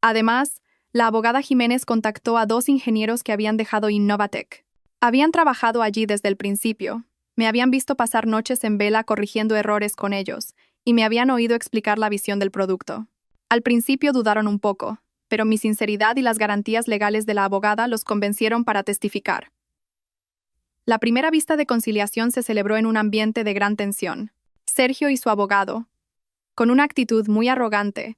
Además, la abogada Jiménez contactó a 2 ingenieros que habían dejado Innovatec. Habían trabajado allí desde el principio, me habían visto pasar noches en vela corrigiendo errores con ellos, y me habían oído explicar la visión del producto. Al principio dudaron un poco, pero mi sinceridad y las garantías legales de la abogada los convencieron para testificar. La primera vista de conciliación se celebró en un ambiente de gran tensión. Sergio y su abogado, con una actitud muy arrogante,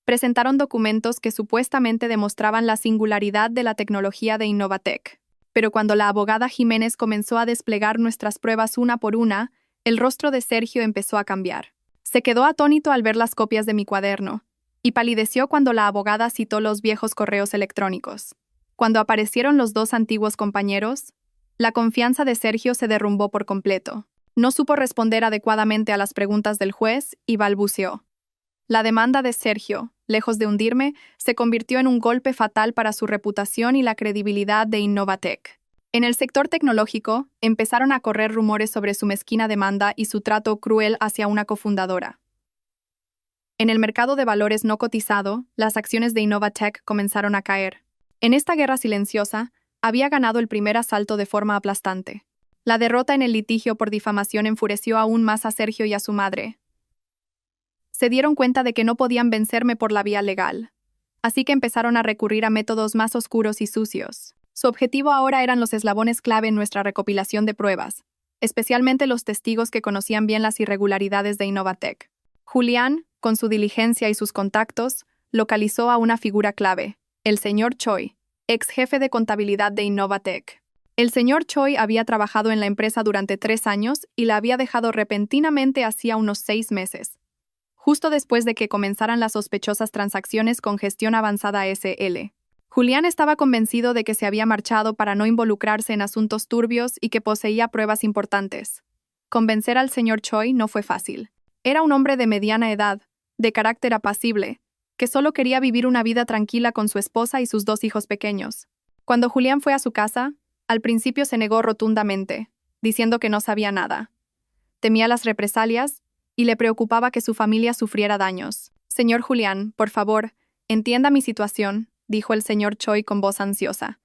presentaron documentos que supuestamente demostraban la singularidad de la tecnología de Innovatec. Pero cuando la abogada Jiménez comenzó a desplegar nuestras pruebas una por una, el rostro de Sergio empezó a cambiar. Se quedó atónito al ver las copias de mi cuaderno, y palideció cuando la abogada citó los viejos correos electrónicos. Cuando aparecieron los 2 antiguos compañeros, la confianza de Sergio se derrumbó por completo. No supo responder adecuadamente a las preguntas del juez y balbuceó. La demanda de Sergio, lejos de hundirme, se convirtió en un golpe fatal para su reputación y la credibilidad de Innovatec. En el sector tecnológico, empezaron a correr rumores sobre su mezquina demanda y su trato cruel hacia una cofundadora. En el mercado de valores no cotizado, las acciones de Innovatec comenzaron a caer. En esta guerra silenciosa, había ganado el primer asalto de forma aplastante. La derrota en el litigio por difamación enfureció aún más a Sergio y a su madre. Se dieron cuenta de que no podían vencerme por la vía legal, así que empezaron a recurrir a métodos más oscuros y sucios. Su objetivo ahora eran los eslabones clave en nuestra recopilación de pruebas, especialmente los testigos que conocían bien las irregularidades de Innovatec. Julián, con su diligencia y sus contactos, localizó a una figura clave, el señor Choi, ex jefe de contabilidad de Innovatec. El señor Choi había trabajado en la empresa durante 3 años y la había dejado repentinamente hacía unos 6 meses. Justo después de que comenzaran las sospechosas transacciones con Gestión Avanzada SL. Julián estaba convencido de que se había marchado para no involucrarse en asuntos turbios y que poseía pruebas importantes. Convencer al señor Choi no fue fácil. Era un hombre de mediana edad, de carácter apacible, que solo quería vivir una vida tranquila con su esposa y sus 2 hijos pequeños. Cuando Julián fue a su casa, al principio se negó rotundamente, diciendo que no sabía nada. Temía las represalias y le preocupaba que su familia sufriera daños. Señor Julián, por favor, entienda mi situación, dijo el señor Choi con voz ansiosa.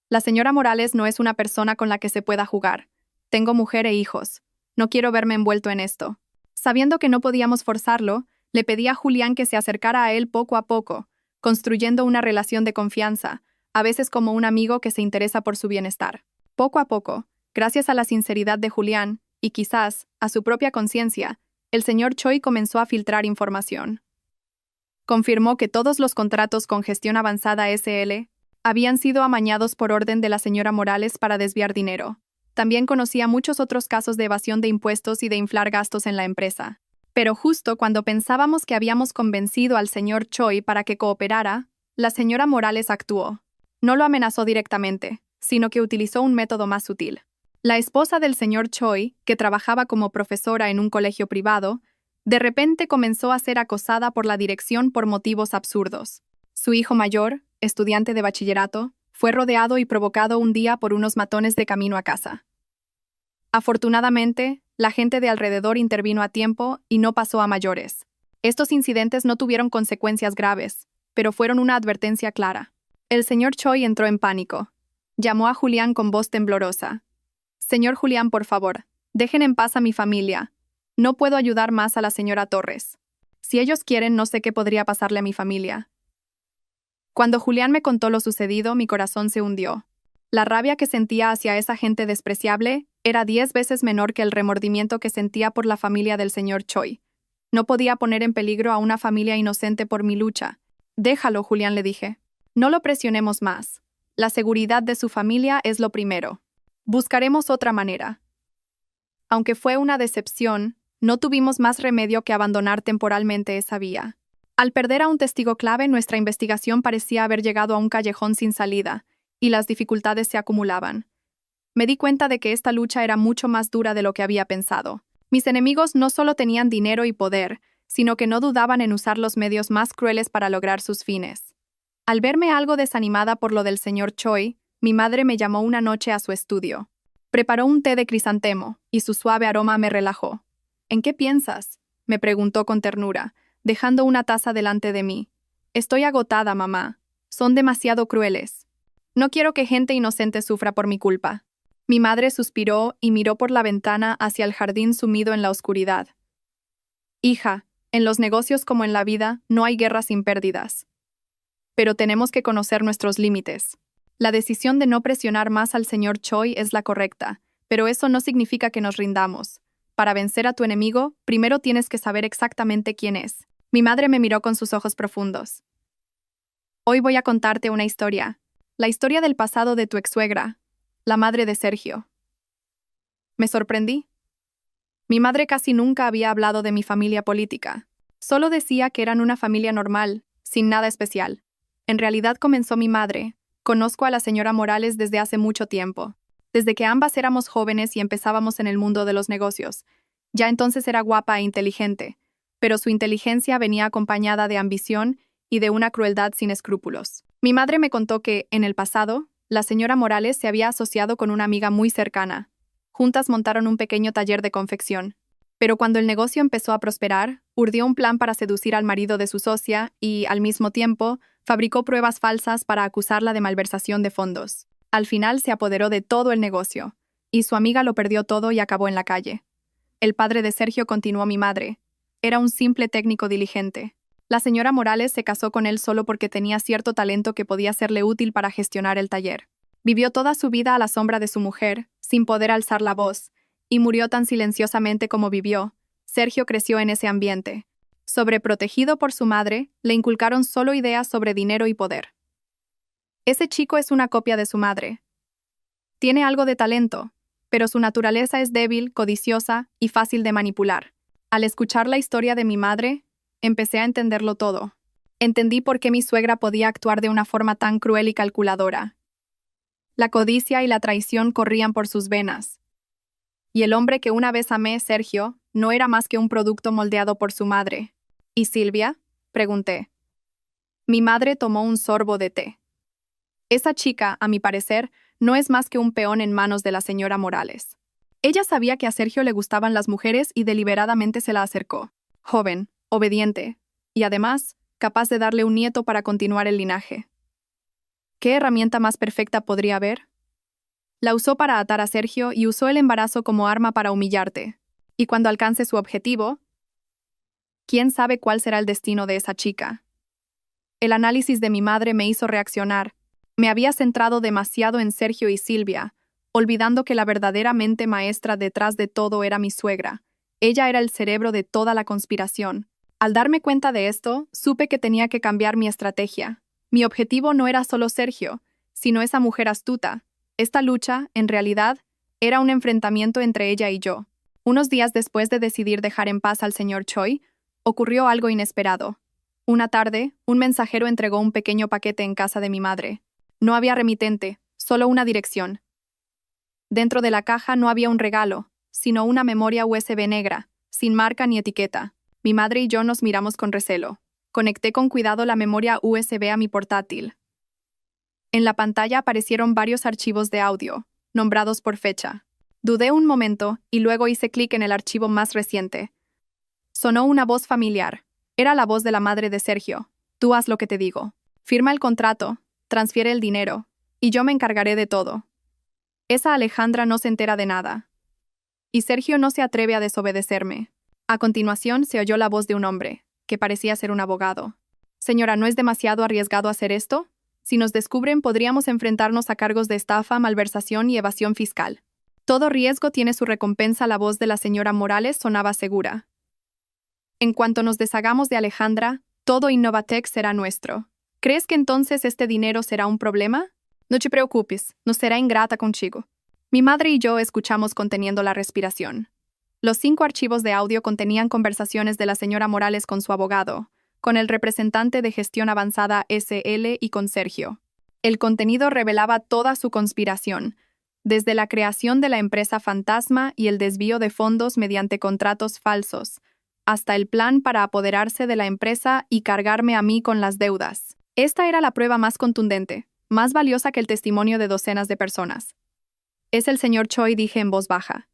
La señora Morales no es una persona con la que se pueda jugar. Tengo mujer e hijos. No quiero verme envuelto en esto. Sabiendo que no podíamos forzarlo, le pedí a Julián que se acercara a él poco a poco, construyendo una relación de confianza, a veces como un amigo que se interesa por su bienestar. Poco a poco, gracias a la sinceridad de Julián, y quizás a su propia conciencia, el señor Choi comenzó a filtrar información. Confirmó que todos los contratos con Gestión Avanzada SL habían sido amañados por orden de la señora Morales para desviar dinero. También conocía muchos otros casos de evasión de impuestos y de inflar gastos en la empresa. Pero justo cuando pensábamos que habíamos convencido al señor Choi para que cooperara, la señora Morales actuó. No lo amenazó directamente, sino que utilizó un método más sutil. La esposa del señor Choi, que trabajaba como profesora en un colegio privado, de repente comenzó a ser acosada por la dirección por motivos absurdos. Su hijo mayor, estudiante de bachillerato, fue rodeado y provocado un día por unos matones de camino a casa. Afortunadamente, la gente de alrededor intervino a tiempo y no pasó a mayores. Estos incidentes no tuvieron consecuencias graves, pero fueron una advertencia clara. El señor Choi entró en pánico. Llamó a Julián con voz temblorosa. Señor Julián, por favor, dejen en paz a mi familia. No puedo ayudar más a la señora Torres. Si ellos quieren, no sé qué podría pasarle a mi familia. Cuando Julián me contó lo sucedido, mi corazón se hundió. La rabia que sentía hacia esa gente despreciable era 10 veces menor que el remordimiento que sentía por la familia del señor Choi. No podía poner en peligro a una familia inocente por mi lucha. Déjalo, Julián, le dije. No lo presionemos más. La seguridad de su familia es lo primero. Buscaremos otra manera. Aunque fue una decepción, no tuvimos más remedio que abandonar temporalmente esa vía. Al perder a un testigo clave, nuestra investigación parecía haber llegado a un callejón sin salida, y las dificultades se acumulaban. Me di cuenta de que esta lucha era mucho más dura de lo que había pensado. Mis enemigos no solo tenían dinero y poder, sino que no dudaban en usar los medios más crueles para lograr sus fines. Al verme algo desanimada por lo del señor Choi, mi madre me llamó una noche a su estudio. Preparó un té de crisantemo, y su suave aroma me relajó. ¿En qué piensas?, me preguntó con ternura, dejando una taza delante de mí. Estoy agotada, mamá. Son demasiado crueles. No quiero que gente inocente sufra por mi culpa. Mi madre suspiró y miró por la ventana hacia el jardín sumido en la oscuridad. Hija, en los negocios como en la vida, no hay guerra sin pérdidas. Pero tenemos que conocer nuestros límites. La decisión de no presionar más al señor Choi es la correcta, pero eso no significa que nos rindamos. Para vencer a tu enemigo, primero tienes que saber exactamente quién es. Mi madre me miró con sus ojos profundos. Hoy voy a contarte una historia. La historia del pasado de tu ex-suegra, la madre de Sergio. Me sorprendí. Mi madre casi nunca había hablado de mi familia política. Solo decía que eran una familia normal, sin nada especial. En realidad comenzó mi madre. Conozco a la señora Morales desde hace mucho tiempo. Desde que ambas éramos jóvenes y empezábamos en el mundo de los negocios. Ya entonces era guapa e inteligente, pero su inteligencia venía acompañada de ambición y de una crueldad sin escrúpulos. Mi madre me contó que, en el pasado, la señora Morales se había asociado con una amiga muy cercana. Juntas montaron un pequeño taller de confección. Pero cuando el negocio empezó a prosperar, urdió un plan para seducir al marido de su socia y, al mismo tiempo, fabricó pruebas falsas para acusarla de malversación de fondos. Al final se apoderó de todo el negocio, y su amiga lo perdió todo y acabó en la calle. El padre de Sergio continuó mi madre. Era un simple técnico diligente. La señora Morales se casó con él solo porque tenía cierto talento que podía serle útil para gestionar el taller. Vivió toda su vida a la sombra de su mujer, sin poder alzar la voz, y murió tan silenciosamente como vivió. Sergio creció en ese ambiente. Sobreprotegido por su madre, le inculcaron solo ideas sobre dinero y poder. Ese chico es una copia de su madre. Tiene algo de talento, pero su naturaleza es débil, codiciosa y fácil de manipular. Al escuchar la historia de mi madre, empecé a entenderlo todo. Entendí por qué mi suegra podía actuar de una forma tan cruel y calculadora. La codicia y la traición corrían por sus venas. Y el hombre que una vez amé, Sergio, no era más que un producto moldeado por su madre. ¿Y Silvia?, pregunté. Mi madre tomó un sorbo de té. Esa chica, a mi parecer, no es más que un peón en manos de la señora Morales. Ella sabía que a Sergio le gustaban las mujeres y deliberadamente se la acercó. Joven, obediente, y además, capaz de darle un nieto para continuar el linaje. ¿Qué herramienta más perfecta podría haber? La usó para atar a Sergio y usó el embarazo como arma para humillarte. Y cuando alcance su objetivo, ¿quién sabe cuál será el destino de esa chica? El análisis de mi madre me hizo reaccionar. Me había centrado demasiado en Sergio y Silvia, olvidando que la verdadera mente maestra detrás de todo era mi suegra. Ella era el cerebro de toda la conspiración. Al darme cuenta de esto, supe que tenía que cambiar mi estrategia. Mi objetivo no era solo Sergio, sino esa mujer astuta. Esta lucha, en realidad, era un enfrentamiento entre ella y yo. Unos días después de decidir dejar en paz al señor Choi, ocurrió algo inesperado. Una tarde, un mensajero entregó un pequeño paquete en casa de mi madre. No había remitente, solo una dirección. Dentro de la caja no había un regalo, sino una memoria USB negra, sin marca ni etiqueta. Mi madre y yo nos miramos con recelo. Conecté con cuidado la memoria USB a mi portátil. En la pantalla aparecieron varios archivos de audio, nombrados por fecha. Dudé un momento y luego hice clic en el archivo más reciente. Sonó una voz familiar. Era la voz de la madre de Sergio. Tú haz lo que te digo. Firma el contrato, transfiere el dinero, y yo me encargaré de todo. Esa Alejandra no se entera de nada. Y Sergio no se atreve a desobedecerme. A continuación se oyó la voz de un hombre, que parecía ser un abogado. Señora, ¿no es demasiado arriesgado hacer esto? Si nos descubren, podríamos enfrentarnos a cargos de estafa, malversación y evasión fiscal. Todo riesgo tiene su recompensa. La voz de la señora Morales sonaba segura. En cuanto nos deshagamos de Alejandra, todo Innovatec será nuestro. ¿Crees que entonces este dinero será un problema? No te preocupes, no será ingrata contigo. Mi madre y yo escuchamos conteniendo la respiración. Los 5 archivos de audio contenían conversaciones de la señora Morales con su abogado, con el representante de gestión avanzada SL y con Sergio. El contenido revelaba toda su conspiración, desde la creación de la empresa fantasma y el desvío de fondos mediante contratos falsos, hasta el plan para apoderarse de la empresa y cargarme a mí con las deudas. Esta era la prueba más contundente, más valiosa que el testimonio de docenas de personas. Es el señor Choi, dije en voz baja.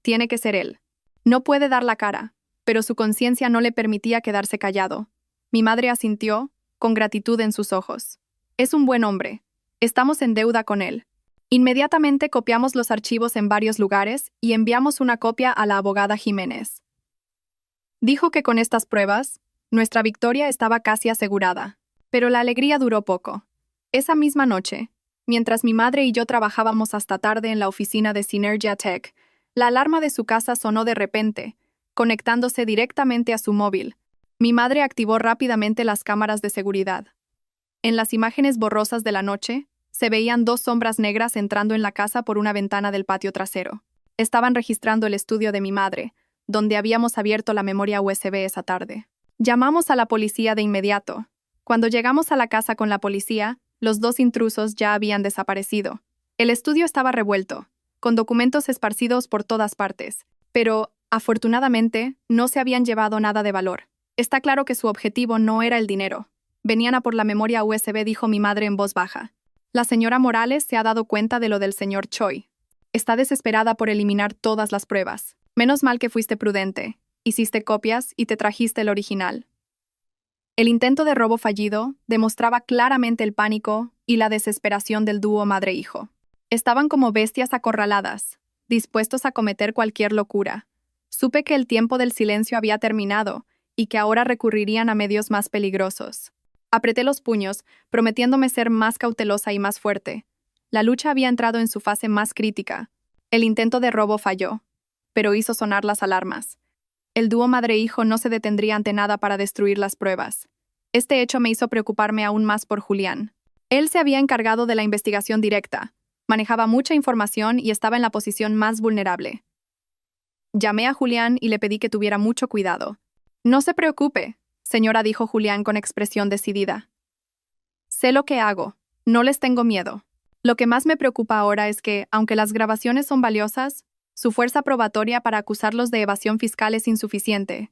Tiene que ser él. No puede dar la cara, pero su conciencia no le permitía quedarse callado. Mi madre asintió, con gratitud en sus ojos. Es un buen hombre. Estamos en deuda con él. Inmediatamente copiamos los archivos en varios lugares y enviamos una copia a la abogada Jiménez. Dijo que con estas pruebas, nuestra victoria estaba casi asegurada. Pero la alegría duró poco. Esa misma noche, mientras mi madre y yo trabajábamos hasta tarde en la oficina de Synergia Tech, la alarma de su casa sonó de repente, conectándose directamente a su móvil. Mi madre activó rápidamente las cámaras de seguridad. En las imágenes borrosas de la noche, se veían 2 sombras negras entrando en la casa por una ventana del patio trasero. Estaban registrando el estudio de mi madre, donde habíamos abierto la memoria USB esa tarde. Llamamos a la policía de inmediato. Cuando llegamos a la casa con la policía, los 2 intrusos ya habían desaparecido. El estudio estaba revuelto, con documentos esparcidos por todas partes, pero, afortunadamente, no se habían llevado nada de valor. Está claro que su objetivo no era el dinero. Venían a por la memoria USB, dijo mi madre en voz baja. La señora Morales se ha dado cuenta de lo del señor Choi. Está desesperada por eliminar todas las pruebas. Menos mal que fuiste prudente. Hiciste copias y te trajiste el original. El intento de robo fallido demostraba claramente el pánico y la desesperación del dúo madre-hijo. Estaban como bestias acorraladas, dispuestos a cometer cualquier locura. Supe que el tiempo del silencio había terminado y que ahora recurrirían a medios más peligrosos. Apreté los puños, prometiéndome ser más cautelosa y más fuerte. La lucha había entrado en su fase más crítica. El intento de robo falló, pero hizo sonar las alarmas. El dúo madre-hijo no se detendría ante nada para destruir las pruebas. Este hecho me hizo preocuparme aún más por Julián. Él se había encargado de la investigación directa, manejaba mucha información y estaba en la posición más vulnerable. Llamé a Julián y le pedí que tuviera mucho cuidado. No se preocupe, señora, dijo Julián con expresión decidida. Sé lo que hago, no les tengo miedo. Lo que más me preocupa ahora es que, aunque las grabaciones son valiosas, su fuerza probatoria para acusarlos de evasión fiscal es insuficiente.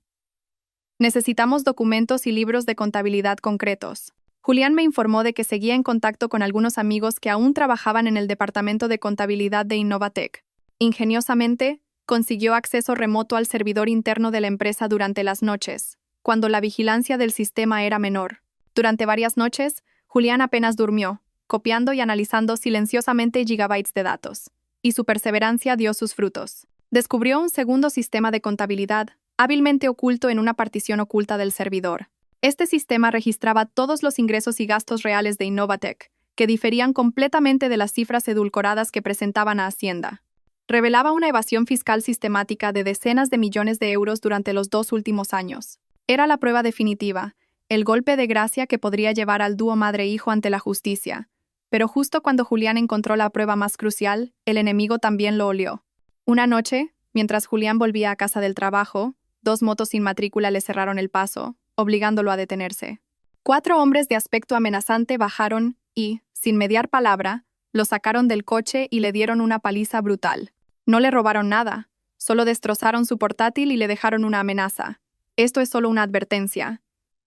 Necesitamos documentos y libros de contabilidad concretos. Julián me informó de que seguía en contacto con algunos amigos que aún trabajaban en el departamento de contabilidad de Innovatec. Ingeniosamente, consiguió acceso remoto al servidor interno de la empresa durante las noches, cuando la vigilancia del sistema era menor. Durante varias noches, Julián apenas durmió, copiando y analizando silenciosamente gigabytes de datos. Y su perseverancia dio sus frutos. Descubrió un segundo sistema de contabilidad, hábilmente oculto en una partición oculta del servidor. Este sistema registraba todos los ingresos y gastos reales de Innovatec, que diferían completamente de las cifras edulcoradas que presentaban a Hacienda. Revelaba una evasión fiscal sistemática de decenas de millones de euros durante los 2 últimos años. Era la prueba definitiva, el golpe de gracia que podría llevar al dúo madre-hijo ante la justicia. Pero justo cuando Julián encontró la prueba más crucial, el enemigo también lo olió. Una noche, mientras Julián volvía a casa del trabajo, 2 motos sin matrícula le cerraron el paso, obligándolo a detenerse. 4 hombres de aspecto amenazante bajaron y, sin mediar palabra, lo sacaron del coche y le dieron una paliza brutal. No le robaron nada, solo destrozaron su portátil y le dejaron una amenaza. Esto es solo una advertencia.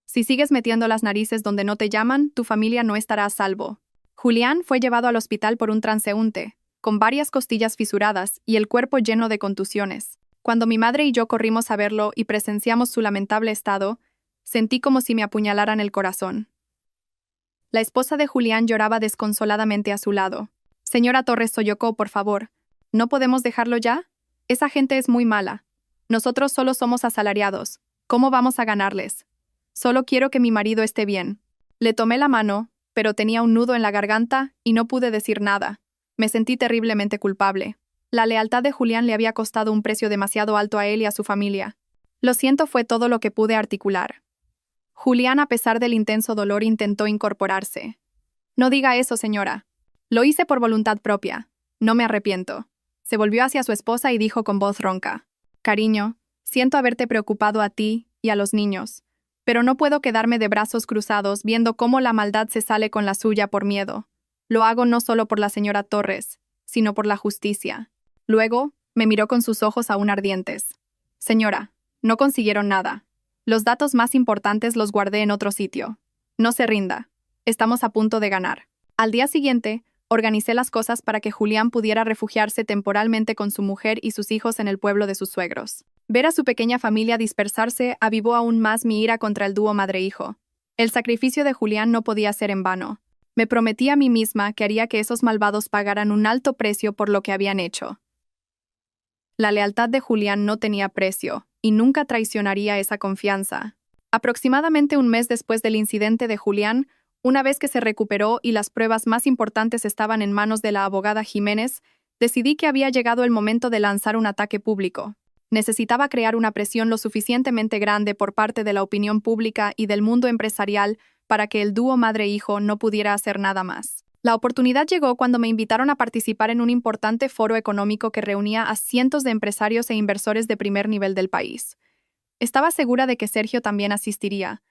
Si sigues metiendo las narices donde no te llaman, tu familia no estará a salvo. Julián fue llevado al hospital por un transeúnte, con varias costillas fisuradas y el cuerpo lleno de contusiones. Cuando mi madre y yo corrimos a verlo y presenciamos su lamentable estado, sentí como si me apuñalaran el corazón. La esposa de Julián lloraba desconsoladamente a su lado. Señora Torres sollocó, por favor. ¿No podemos dejarlo ya? Esa gente es muy mala. Nosotros solo somos asalariados. ¿Cómo vamos a ganarles? Solo quiero que mi marido esté bien. Le tomé la mano, pero tenía un nudo en la garganta y no pude decir nada. Me sentí terriblemente culpable. La lealtad de Julián le había costado un precio demasiado alto a él y a su familia. Lo siento, fue todo lo que pude articular. Julián, a pesar del intenso dolor, intentó incorporarse. No diga eso, señora. Lo hice por voluntad propia. No me arrepiento. Se volvió hacia su esposa y dijo con voz ronca: Cariño, siento haberte preocupado a ti y a los niños, pero no puedo quedarme de brazos cruzados viendo cómo la maldad se sale con la suya por miedo. Lo hago no solo por la señora Torres, sino por la justicia. Luego, me miró con sus ojos aún ardientes. Señora, no consiguieron nada. Los datos más importantes los guardé en otro sitio. No se rinda. Estamos a punto de ganar. Al día siguiente, organicé las cosas para que Julián pudiera refugiarse temporalmente con su mujer y sus hijos en el pueblo de sus suegros. Ver a su pequeña familia dispersarse avivó aún más mi ira contra el dúo madre-hijo. El sacrificio de Julián no podía ser en vano. Me prometí a mí misma que haría que esos malvados pagaran un alto precio por lo que habían hecho. La lealtad de Julián no tenía precio, y nunca traicionaría esa confianza. Aproximadamente un mes después del incidente de Julián, una vez que se recuperó y las pruebas más importantes estaban en manos de la abogada Jiménez, decidí que había llegado el momento de lanzar un ataque público. Necesitaba crear una presión lo suficientemente grande por parte de la opinión pública y del mundo empresarial para que el dúo madre-hijo no pudiera hacer nada más. La oportunidad llegó cuando me invitaron a participar en un importante foro económico que reunía a cientos de empresarios e inversores de primer nivel del país. Estaba segura de que Sergio también asistiría.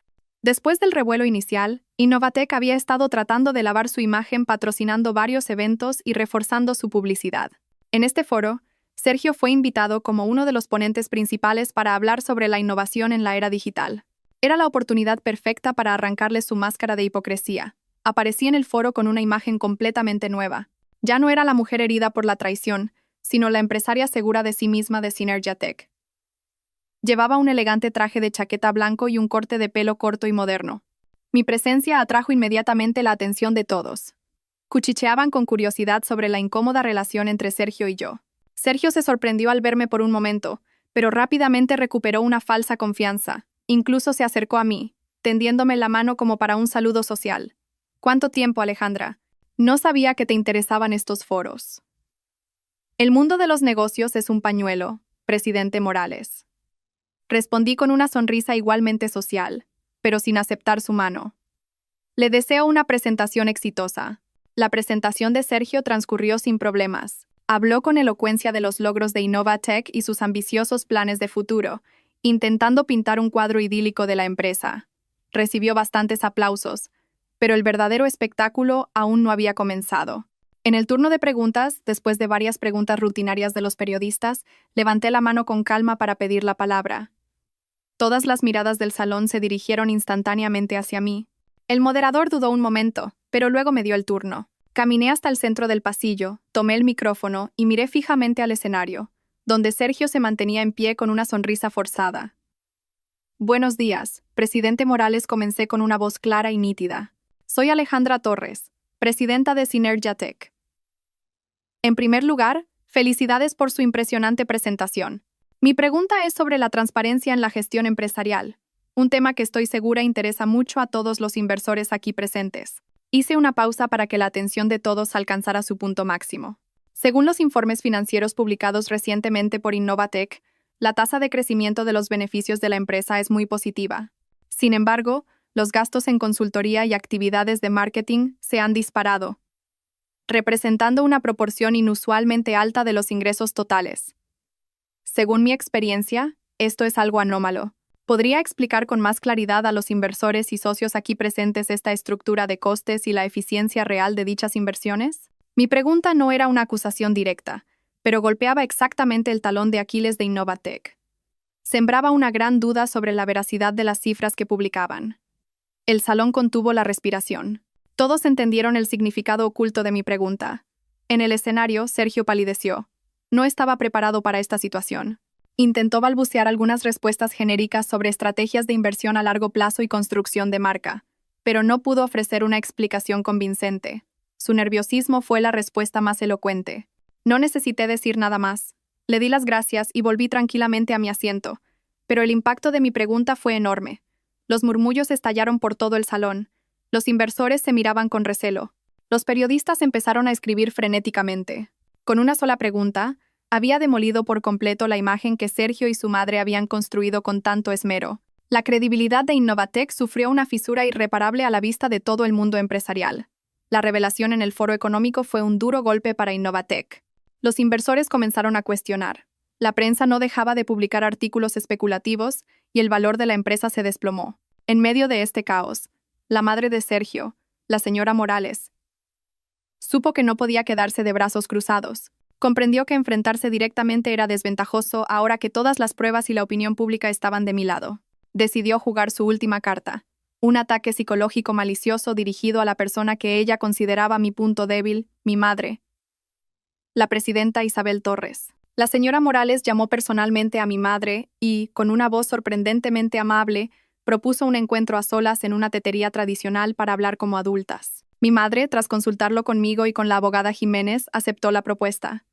Después del revuelo inicial, Innovatec había estado tratando de lavar su imagen patrocinando varios eventos y reforzando su publicidad. En este foro, Sergio fue invitado como uno de los ponentes principales para hablar sobre la innovación en la era digital. Era la oportunidad perfecta para arrancarle su máscara de hipocresía. Aparecí en el foro con una imagen completamente nueva. Ya no era la mujer herida por la traición, sino la empresaria segura de sí misma de Synergiatech. Llevaba un elegante traje de chaqueta blanco y un corte de pelo corto y moderno. Mi presencia atrajo inmediatamente la atención de todos. Cuchicheaban con curiosidad sobre la incómoda relación entre Sergio y yo. Sergio se sorprendió al verme por un momento, pero rápidamente recuperó una falsa confianza. Incluso se acercó a mí, tendiéndome la mano como para un saludo social. ¿Cuánto tiempo, Alejandra? No sabía que te interesaban estos foros. El mundo de los negocios es un pañuelo, presidente Morales. Respondí con una sonrisa igualmente social, pero sin aceptar su mano. Le deseo una presentación exitosa. La presentación de Sergio transcurrió sin problemas. Habló con elocuencia de los logros de Innovatec y sus ambiciosos planes de futuro, intentando pintar un cuadro idílico de la empresa. Recibió bastantes aplausos, pero el verdadero espectáculo aún no había comenzado. En el turno de preguntas, después de varias preguntas rutinarias de los periodistas, levanté la mano con calma para pedir la palabra. Todas las miradas del salón se dirigieron instantáneamente hacia mí. El moderador dudó un momento, pero luego me dio el turno. Caminé hasta el centro del pasillo, tomé el micrófono y miré fijamente al escenario, donde Sergio se mantenía en pie con una sonrisa forzada. Buenos días, presidente Morales, comencé con una voz clara y nítida. Soy Alejandra Torres, presidenta de Synergiatech. En primer lugar, felicidades por su impresionante presentación. Mi pregunta es sobre la transparencia en la gestión empresarial, un tema que estoy segura interesa mucho a todos los inversores aquí presentes. Hice una pausa para que la atención de todos alcanzara su punto máximo. Según los informes financieros publicados recientemente por Innovatec, la tasa de crecimiento de los beneficios de la empresa es muy positiva. Sin embargo, los gastos en consultoría y actividades de marketing se han disparado, representando una proporción inusualmente alta de los ingresos totales. Según mi experiencia, esto es algo anómalo. ¿Podría explicar con más claridad a los inversores y socios aquí presentes esta estructura de costes y la eficiencia real de dichas inversiones? Mi pregunta no era una acusación directa, pero golpeaba exactamente el talón de Aquiles de Innovatec. Sembraba una gran duda sobre la veracidad de las cifras que publicaban. El salón contuvo la respiración. Todos entendieron el significado oculto de mi pregunta. En el escenario, Sergio palideció. No estaba preparado para esta situación. Intentó balbucear algunas respuestas genéricas sobre estrategias de inversión a largo plazo y construcción de marca, pero no pudo ofrecer una explicación convincente. Su nerviosismo fue la respuesta más elocuente. No necesité decir nada más. Le di las gracias y volví tranquilamente a mi asiento, pero el impacto de mi pregunta fue enorme. Los murmullos estallaron por todo el salón. Los inversores se miraban con recelo. Los periodistas empezaron a escribir frenéticamente. Con una sola pregunta, había demolido por completo la imagen que Sergio y su madre habían construido con tanto esmero. La credibilidad de Innovatec sufrió una fisura irreparable a la vista de todo el mundo empresarial. La revelación en el foro económico fue un duro golpe para Innovatec. Los inversores comenzaron a cuestionar. La prensa no dejaba de publicar artículos especulativos y el valor de la empresa se desplomó. En medio de este caos, la madre de Sergio, la señora Morales, supo que no podía quedarse de brazos cruzados. Comprendió que enfrentarse directamente era desventajoso ahora que todas las pruebas y la opinión pública estaban de mi lado. Decidió jugar su última carta, un ataque psicológico malicioso dirigido a la persona que ella consideraba mi punto débil, mi madre, la presidenta Isabel Torres. La señora Morales llamó personalmente a mi madre y, con una voz sorprendentemente amable, propuso un encuentro a solas en una tetería tradicional para hablar como adultas. Mi madre, tras consultarlo conmigo y con la abogada Jiménez, aceptó la propuesta.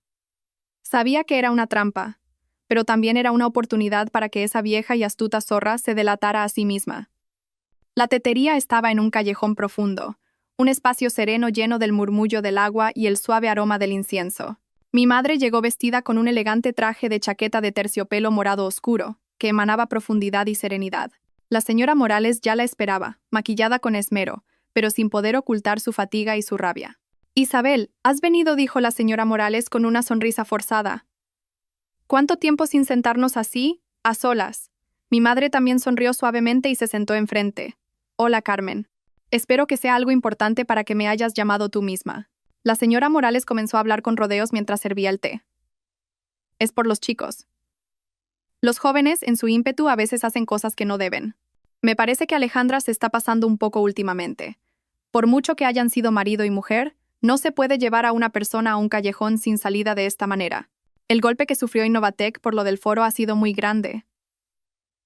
Sabía que era una trampa, pero también era una oportunidad para que esa vieja y astuta zorra se delatara a sí misma. La tetería estaba en un callejón profundo, un espacio sereno lleno del murmullo del agua y el suave aroma del incienso. Mi madre llegó vestida con un elegante traje de chaqueta de terciopelo morado oscuro, que emanaba profundidad y serenidad. La señora Morales ya la esperaba, maquillada con esmero, pero sin poder ocultar su fatiga y su rabia. «Isabel, ¿has venido?», dijo la señora Morales con una sonrisa forzada. «¿Cuánto tiempo sin sentarnos así, a solas?». Mi madre también sonrió suavemente y se sentó enfrente. «Hola, Carmen. Espero que sea algo importante para que me hayas llamado tú misma». La señora Morales comenzó a hablar con rodeos mientras servía el té. «Es por los chicos. Los jóvenes, en su ímpetu, a veces hacen cosas que no deben. Me parece que Alejandra se está pasando un poco últimamente. Por mucho que hayan sido marido y mujer, no se puede llevar a una persona a un callejón sin salida de esta manera. El golpe que sufrió Innovatec por lo del foro ha sido muy grande».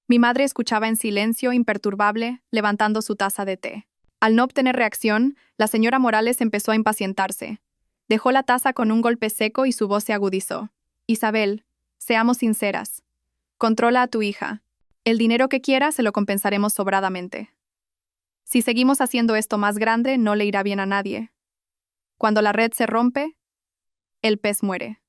Mi madre escuchaba en silencio, imperturbable, levantando su taza de té. Al no obtener reacción, la señora Morales empezó a impacientarse. Dejó la taza con un golpe seco y su voz se agudizó. «Isabel, seamos sinceras. Controla a tu hija. El dinero que quiera se lo compensaremos sobradamente. Si seguimos haciendo esto más grande, no le irá bien a nadie. Cuando la red se rompe, el pez muere.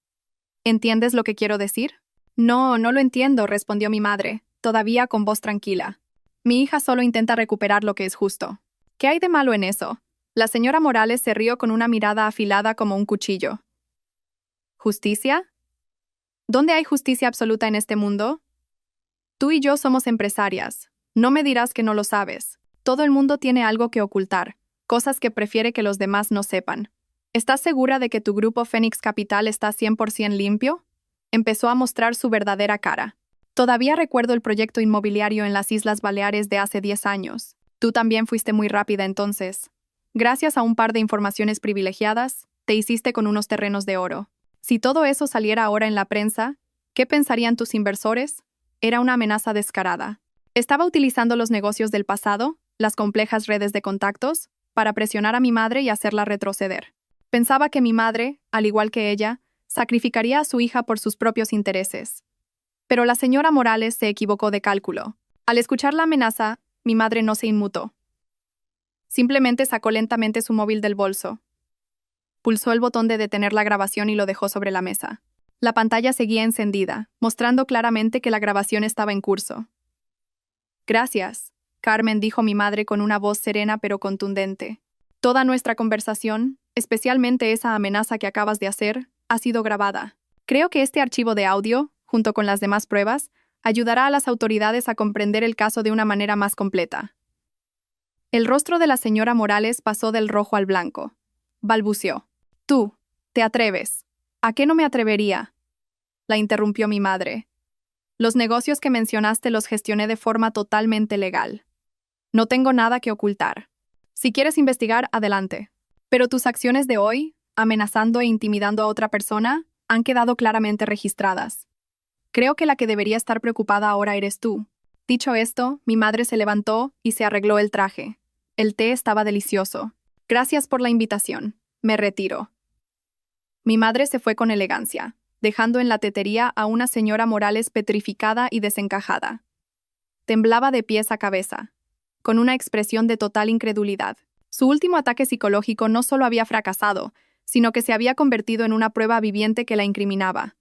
¿Entiendes lo que quiero decir?». «No, no lo entiendo», respondió mi madre, todavía con voz tranquila. «Mi hija solo intenta recuperar lo que es justo». «¿Qué hay de malo en eso?». La señora Morales se rió con una mirada afilada como un cuchillo. «¿Justicia? ¿Dónde hay justicia absoluta en este mundo? Tú y yo somos empresarias. No me dirás que no lo sabes. Todo el mundo tiene algo que ocultar, cosas que prefiere que los demás no sepan. ¿Estás segura de que tu grupo Fénix Capital está 100% limpio?». Empezó a mostrar su verdadera cara. «Todavía recuerdo el proyecto inmobiliario en las Islas Baleares de hace 10 años. Tú también fuiste muy rápida entonces. Gracias a un par de informaciones privilegiadas, te hiciste con unos terrenos de oro. Si todo eso saliera ahora en la prensa, ¿qué pensarían tus inversores?». Era una amenaza descarada. Estaba utilizando los negocios del pasado, las complejas redes de contactos, para presionar a mi madre y hacerla retroceder. Pensaba que mi madre, al igual que ella, sacrificaría a su hija por sus propios intereses. Pero la señora Morales se equivocó de cálculo. Al escuchar la amenaza, mi madre no se inmutó. Simplemente sacó lentamente su móvil del bolso. Pulsó el botón de detener la grabación y lo dejó sobre la mesa. La pantalla seguía encendida, mostrando claramente que la grabación estaba en curso. «Gracias, Carmen», dijo mi madre con una voz serena pero contundente. «Toda nuestra conversación, especialmente esa amenaza que acabas de hacer, ha sido grabada. Creo que este archivo de audio, junto con las demás pruebas, ayudará a las autoridades a comprender el caso de una manera más completa». El rostro de la señora Morales pasó del rojo al blanco. Balbuceó. «Tú, te atreves». «¿A qué no me atrevería?», la interrumpió mi madre. «Los negocios que mencionaste los gestioné de forma totalmente legal. No tengo nada que ocultar. Si quieres investigar, adelante. Pero tus acciones de hoy, amenazando e intimidando a otra persona, han quedado claramente registradas. Creo que la que debería estar preocupada ahora eres tú». Dicho esto, mi madre se levantó y se arregló el traje. El té estaba delicioso. «Gracias por la invitación. Me retiro. Mi madre se fue con elegancia, dejando en la tetería a una señora Morales petrificada y desencajada. Temblaba de pies a cabeza, con una expresión de total incredulidad. Su último ataque psicológico no solo había fracasado, sino que se había convertido en una prueba viviente que la incriminaba.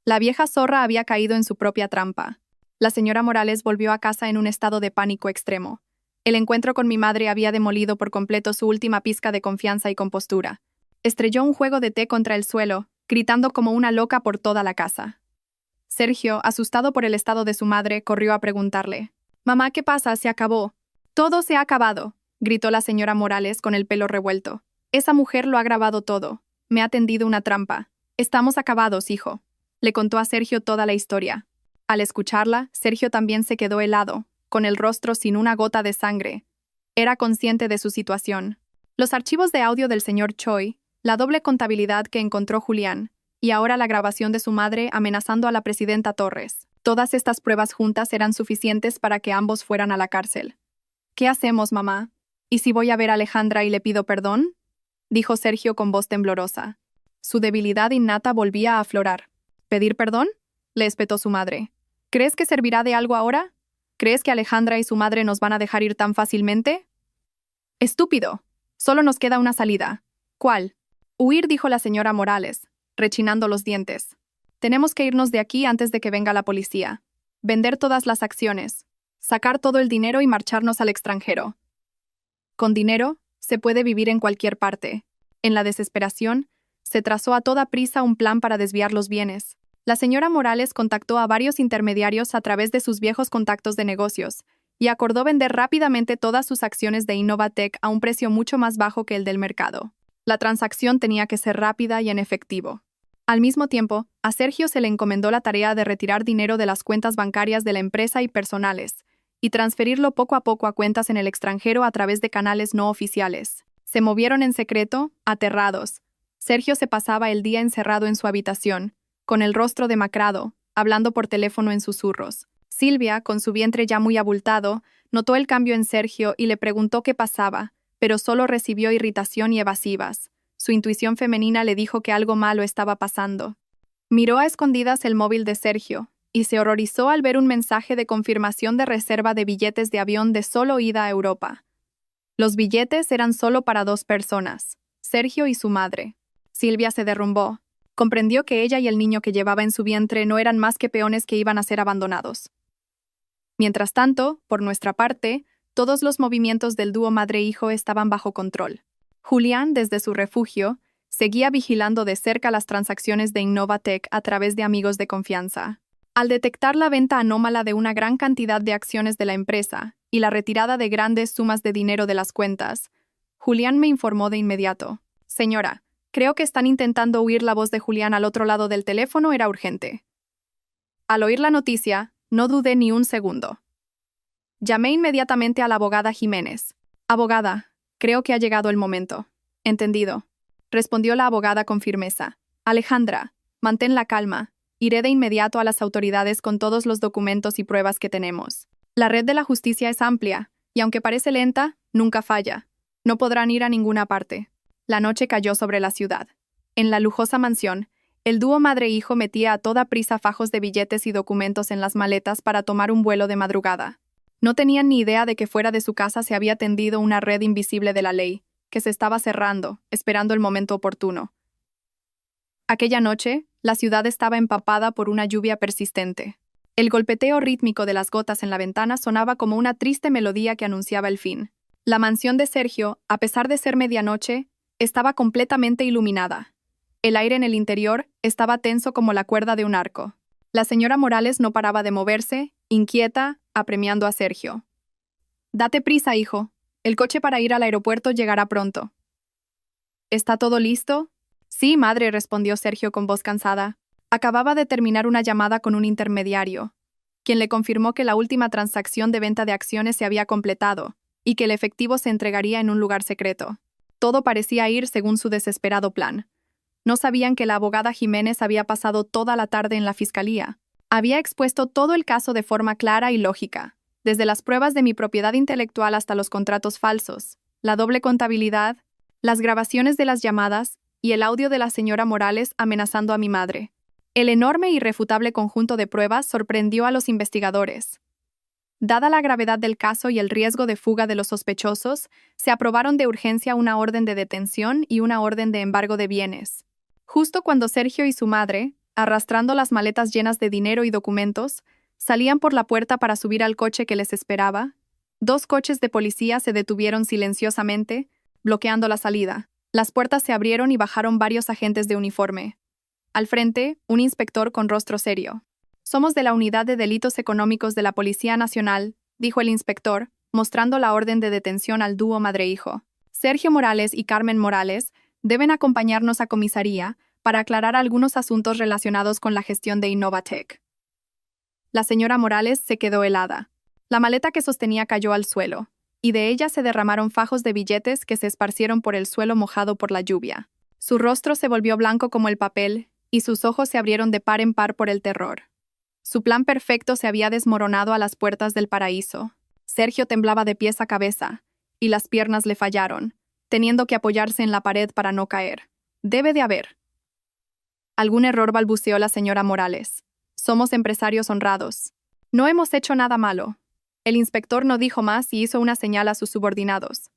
La vieja zorra había caído en su propia trampa. La señora Morales volvió a casa en un estado de pánico extremo. El encuentro con mi madre había demolido por completo su última pizca de confianza y compostura. Estrelló un juego de té contra el suelo, gritando como una loca por toda la casa. Sergio, asustado por el estado de su madre, corrió a preguntarle: «Mamá, ¿qué pasa? Se acabó». «Todo se ha acabado», gritó la señora Morales con el pelo revuelto. «Esa mujer lo ha grabado todo. Me ha tendido una trampa. Estamos acabados, hijo». Le contó a Sergio toda la historia. Al escucharla, Sergio también se quedó helado, con el rostro sin una gota de sangre. Era consciente de su situación. Los archivos de audio del señor Choi, la doble contabilidad que encontró Julián, y ahora la grabación de su madre amenazando a la presidenta Torres. Todas estas pruebas juntas eran suficientes para que ambos fueran a la cárcel. «¿Qué hacemos, mamá? ¿Y si voy a ver a Alejandra y le pido perdón?», dijo Sergio con voz temblorosa. Su debilidad innata volvía a aflorar. «¿Pedir perdón?», le espetó su madre. «¿Crees que servirá de algo ahora? ¿Crees que Alejandra y su madre nos van a dejar ir tan fácilmente?» «Estúpido. Solo nos queda una salida». «¿Cuál?». «Huir», dijo la señora Morales, rechinando los dientes. «Tenemos que irnos de aquí antes de que venga la policía. Vender todas las acciones. Sacar todo el dinero y marcharnos al extranjero. Con dinero, se puede vivir en cualquier parte». En la desesperación, se trazó a toda prisa un plan para desviar los bienes. La señora Morales contactó a varios intermediarios a través de sus viejos contactos de negocios y acordó vender rápidamente todas sus acciones de Innovatec a un precio mucho más bajo que el del mercado. La transacción tenía que ser rápida y en efectivo. Al mismo tiempo, a Sergio se le encomendó la tarea de retirar dinero de las cuentas bancarias de la empresa y personales, y transferirlo poco a poco a cuentas en el extranjero a través de canales no oficiales. Se movieron en secreto, aterrados. Sergio se pasaba el día encerrado en su habitación, con el rostro demacrado, hablando por teléfono en susurros. Silvia, con su vientre ya muy abultado, notó el cambio en Sergio y le preguntó qué pasaba, pero solo recibió irritación y evasivas. Su intuición femenina le dijo que algo malo estaba pasando. Miró a escondidas el móvil de Sergio y se horrorizó al ver un mensaje de confirmación de reserva de billetes de avión de solo ida a Europa. Los billetes eran solo para 2 personas, Sergio y su madre. Silvia se derrumbó. Comprendió que ella y el niño que llevaba en su vientre no eran más que peones que iban a ser abandonados. Mientras tanto, por nuestra parte, todos los movimientos del dúo madre-hijo estaban bajo control. Julián, desde su refugio, seguía vigilando de cerca las transacciones de Innovatec a través de amigos de confianza. Al detectar la venta anómala de una gran cantidad de acciones de la empresa y la retirada de grandes sumas de dinero de las cuentas, Julián me informó de inmediato: «Señora, creo que están intentando huir». La voz de Julián al otro lado del teléfono era urgente. Al oír la noticia, no dudé ni un segundo. Llamé inmediatamente a la abogada Jiménez. «Abogada, creo que ha llegado el momento». «Entendido», respondió la abogada con firmeza. «Alejandra, mantén la calma. Iré de inmediato a las autoridades con todos los documentos y pruebas que tenemos. La red de la justicia es amplia, y aunque parece lenta, nunca falla. No podrán ir a ninguna parte». La noche cayó sobre la ciudad. En la lujosa mansión, el dúo madre-hijo metía a toda prisa fajos de billetes y documentos en las maletas para tomar un vuelo de madrugada. No tenían ni idea de que fuera de su casa se había tendido una red invisible de la ley, que se estaba cerrando, esperando el momento oportuno. Aquella noche, la ciudad estaba empapada por una lluvia persistente. El golpeteo rítmico de las gotas en la ventana sonaba como una triste melodía que anunciaba el fin. La mansión de Sergio, a pesar de ser medianoche, estaba completamente iluminada. El aire en el interior estaba tenso como la cuerda de un arco. La señora Morales no paraba de moverse, inquieta, apremiando a Sergio. «Date prisa, hijo. El coche para ir al aeropuerto llegará pronto». «¿Está todo listo?». «Sí, madre», respondió Sergio con voz cansada. Acababa de terminar una llamada con un intermediario, quien le confirmó que la última transacción de venta de acciones se había completado y que el efectivo se entregaría en un lugar secreto. Todo parecía ir según su desesperado plan. No sabían que la abogada Jiménez había pasado toda la tarde en la fiscalía. Había expuesto todo el caso de forma clara y lógica, desde las pruebas de mi propiedad intelectual hasta los contratos falsos, la doble contabilidad, las grabaciones de las llamadas y el audio de la señora Morales amenazando a mi madre. El enorme e irrefutable conjunto de pruebas sorprendió a los investigadores. Dada la gravedad del caso y el riesgo de fuga de los sospechosos, se aprobaron de urgencia una orden de detención y una orden de embargo de bienes. Justo cuando Sergio y su madre, arrastrando las maletas llenas de dinero y documentos, salían por la puerta para subir al coche que les esperaba, 2 coches de policía se detuvieron silenciosamente, bloqueando la salida. Las puertas se abrieron y bajaron varios agentes de uniforme. Al frente, un inspector con rostro serio. «Somos de la Unidad de Delitos Económicos de la Policía Nacional», dijo el inspector, mostrando la orden de detención al dúo madre-hijo. «Sergio Morales y Carmen Morales deben acompañarnos a comisaría para aclarar algunos asuntos relacionados con la gestión de Innovatec». La señora Morales se quedó helada. La maleta que sostenía cayó al suelo, y de ella se derramaron fajos de billetes que se esparcieron por el suelo mojado por la lluvia. Su rostro se volvió blanco como el papel, y sus ojos se abrieron de par en par por el terror. Su plan perfecto se había desmoronado a las puertas del paraíso. Sergio temblaba de pies a cabeza, y las piernas le fallaron, teniendo que apoyarse en la pared para no caer. «Debe de haber algún error», balbuceó la señora Morales. «Somos empresarios honrados. No hemos hecho nada malo». El inspector no dijo más y hizo una señal a sus subordinados.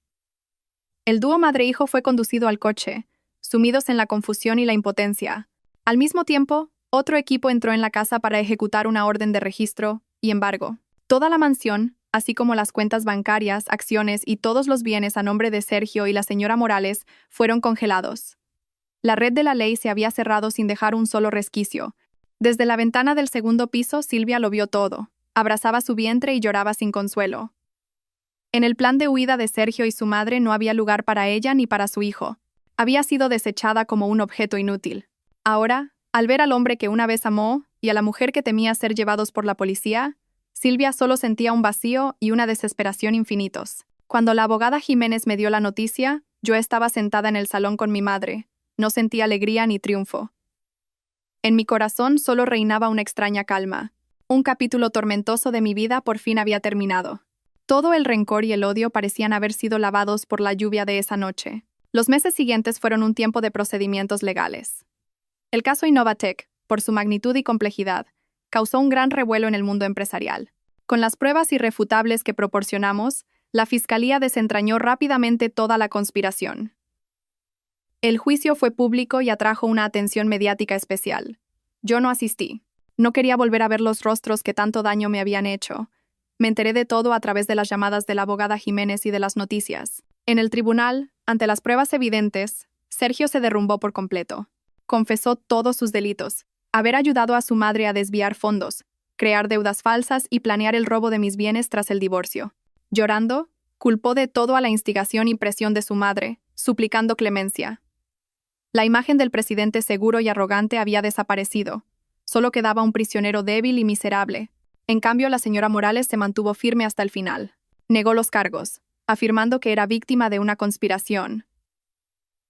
El dúo madre-hijo fue conducido al coche, sumidos en la confusión y la impotencia. Al mismo tiempo, otro equipo entró en la casa para ejecutar una orden de registro y embargo. Toda la mansión, así como las cuentas bancarias, acciones y todos los bienes a nombre de Sergio y la señora Morales, fueron congelados. La red de la ley se había cerrado sin dejar un solo resquicio. Desde la ventana del segundo piso, Silvia lo vio todo. Abrazaba su vientre y lloraba sin consuelo. En el plan de huida de Sergio y su madre no había lugar para ella ni para su hijo. Había sido desechada como un objeto inútil. Ahora, al ver al hombre que una vez amó y a la mujer que temía ser llevados por la policía, Silvia solo sentía un vacío y una desesperación infinitos. Cuando la abogada Jiménez me dio la noticia, yo estaba sentada en el salón con mi madre. No sentí alegría ni triunfo. En mi corazón solo reinaba una extraña calma. Un capítulo tormentoso de mi vida por fin había terminado. Todo el rencor y el odio parecían haber sido lavados por la lluvia de esa noche. Los meses siguientes fueron un tiempo de procedimientos legales. El caso Innovatec, por su magnitud y complejidad, causó un gran revuelo en el mundo empresarial. Con las pruebas irrefutables que proporcionamos, la Fiscalía desentrañó rápidamente toda la conspiración. El juicio fue público y atrajo una atención mediática especial. Yo no asistí. No quería volver a ver los rostros que tanto daño me habían hecho. Me enteré de todo a través de las llamadas de la abogada Jiménez y de las noticias. En el tribunal, ante las pruebas evidentes, Sergio se derrumbó por completo. Confesó todos sus delitos: haber ayudado a su madre a desviar fondos, crear deudas falsas y planear el robo de mis bienes tras el divorcio. Llorando, culpó de todo a la instigación y presión de su madre, suplicando clemencia. La imagen del presidente seguro y arrogante había desaparecido. Solo quedaba un prisionero débil y miserable. En cambio, la señora Morales se mantuvo firme hasta el final. Negó los cargos, afirmando que era víctima de una conspiración,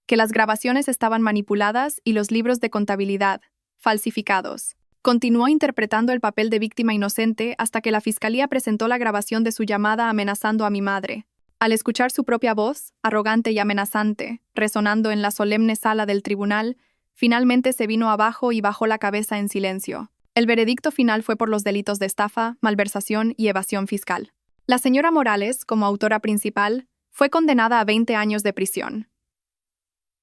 que las grabaciones estaban manipuladas y los libros de contabilidad falsificados. Continuó interpretando el papel de víctima inocente hasta que la fiscalía presentó la grabación de su llamada amenazando a mi madre. Al escuchar su propia voz, arrogante y amenazante, resonando en la solemne sala del tribunal, finalmente se vino abajo y bajó la cabeza en silencio. El veredicto final fue por los delitos de estafa, malversación y evasión fiscal. La señora Morales, como autora principal, fue condenada a 20 años de prisión.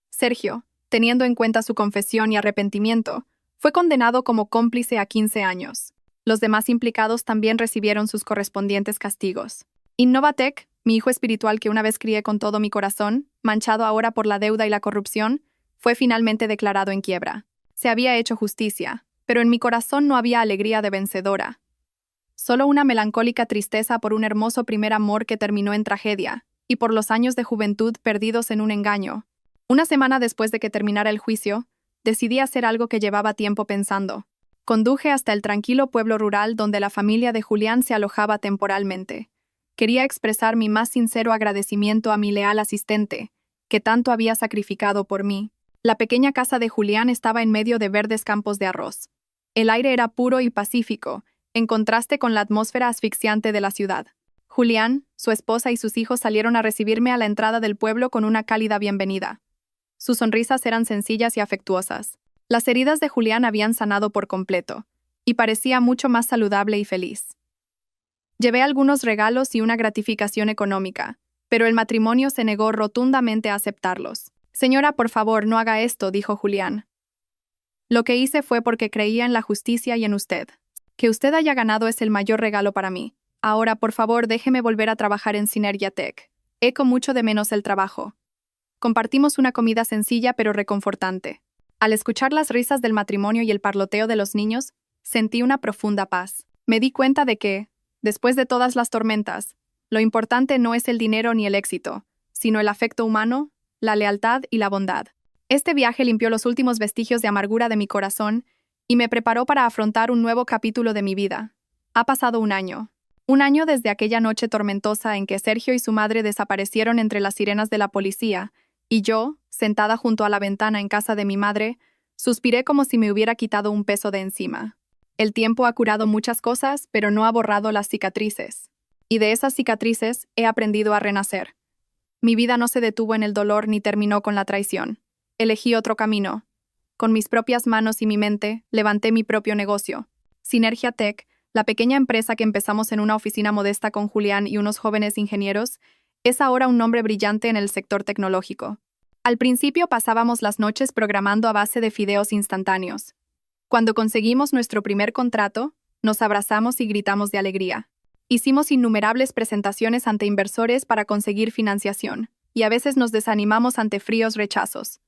Sergio, teniendo en cuenta su confesión y arrepentimiento, fue condenado como cómplice a 15 años. Los demás implicados también recibieron sus correspondientes castigos. Innovatec, mi hijo espiritual que una vez crié con todo mi corazón, manchado ahora por la deuda y la corrupción, fue finalmente declarado en quiebra. Se había hecho justicia, pero en mi corazón no había alegría de vencedora. Solo una melancólica tristeza por un hermoso primer amor que terminó en tragedia, y por los años de juventud perdidos en un engaño. Una semana después de que terminara el juicio, decidí hacer algo que llevaba tiempo pensando. Conduje hasta el tranquilo pueblo rural donde la familia de Julián se alojaba temporalmente. Quería expresar mi más sincero agradecimiento a mi leal asistente, que tanto había sacrificado por mí. La pequeña casa de Julián estaba en medio de verdes campos de arroz. El aire era puro y pacífico, en contraste con la atmósfera asfixiante de la ciudad. Julián, su esposa y sus hijos salieron a recibirme a la entrada del pueblo con una cálida bienvenida. Sus sonrisas eran sencillas y afectuosas. Las heridas de Julián habían sanado por completo, y parecía mucho más saludable y feliz. Llevé algunos regalos y una gratificación económica, pero el matrimonio se negó rotundamente a aceptarlos. «Señora, por favor, no haga esto», dijo Julián. «Lo que hice fue porque creía en la justicia y en usted. Que usted haya ganado es el mayor regalo para mí. Ahora, por favor, déjeme volver a trabajar en Synergia Tech. Echo mucho de menos el trabajo». Compartimos una comida sencilla pero reconfortante. Al escuchar las risas del matrimonio y el parloteo de los niños, sentí una profunda paz. Me di cuenta de que, después de todas las tormentas, lo importante no es el dinero ni el éxito, sino el afecto humano, la lealtad y la bondad. Este viaje limpió los últimos vestigios de amargura de mi corazón y me preparó para afrontar un nuevo capítulo de mi vida. Ha pasado un año. Un año desde aquella noche tormentosa en que Sergio y su madre desaparecieron entre las sirenas de la policía, y yo, sentada junto a la ventana en casa de mi madre, suspiré como si me hubiera quitado un peso de encima. El tiempo ha curado muchas cosas, pero no ha borrado las cicatrices. Y de esas cicatrices he aprendido a renacer. Mi vida no se detuvo en el dolor ni terminó con la traición. Elegí otro camino. Con mis propias manos y mi mente, levanté mi propio negocio. Synergia Tech, la pequeña empresa que empezamos en una oficina modesta con Julián y unos jóvenes ingenieros, es ahora un nombre brillante en el sector tecnológico. Al principio pasábamos las noches programando a base de fideos instantáneos. Cuando conseguimos nuestro primer contrato, nos abrazamos y gritamos de alegría. Hicimos innumerables presentaciones ante inversores para conseguir financiación, y a veces nos desanimamos ante fríos rechazos.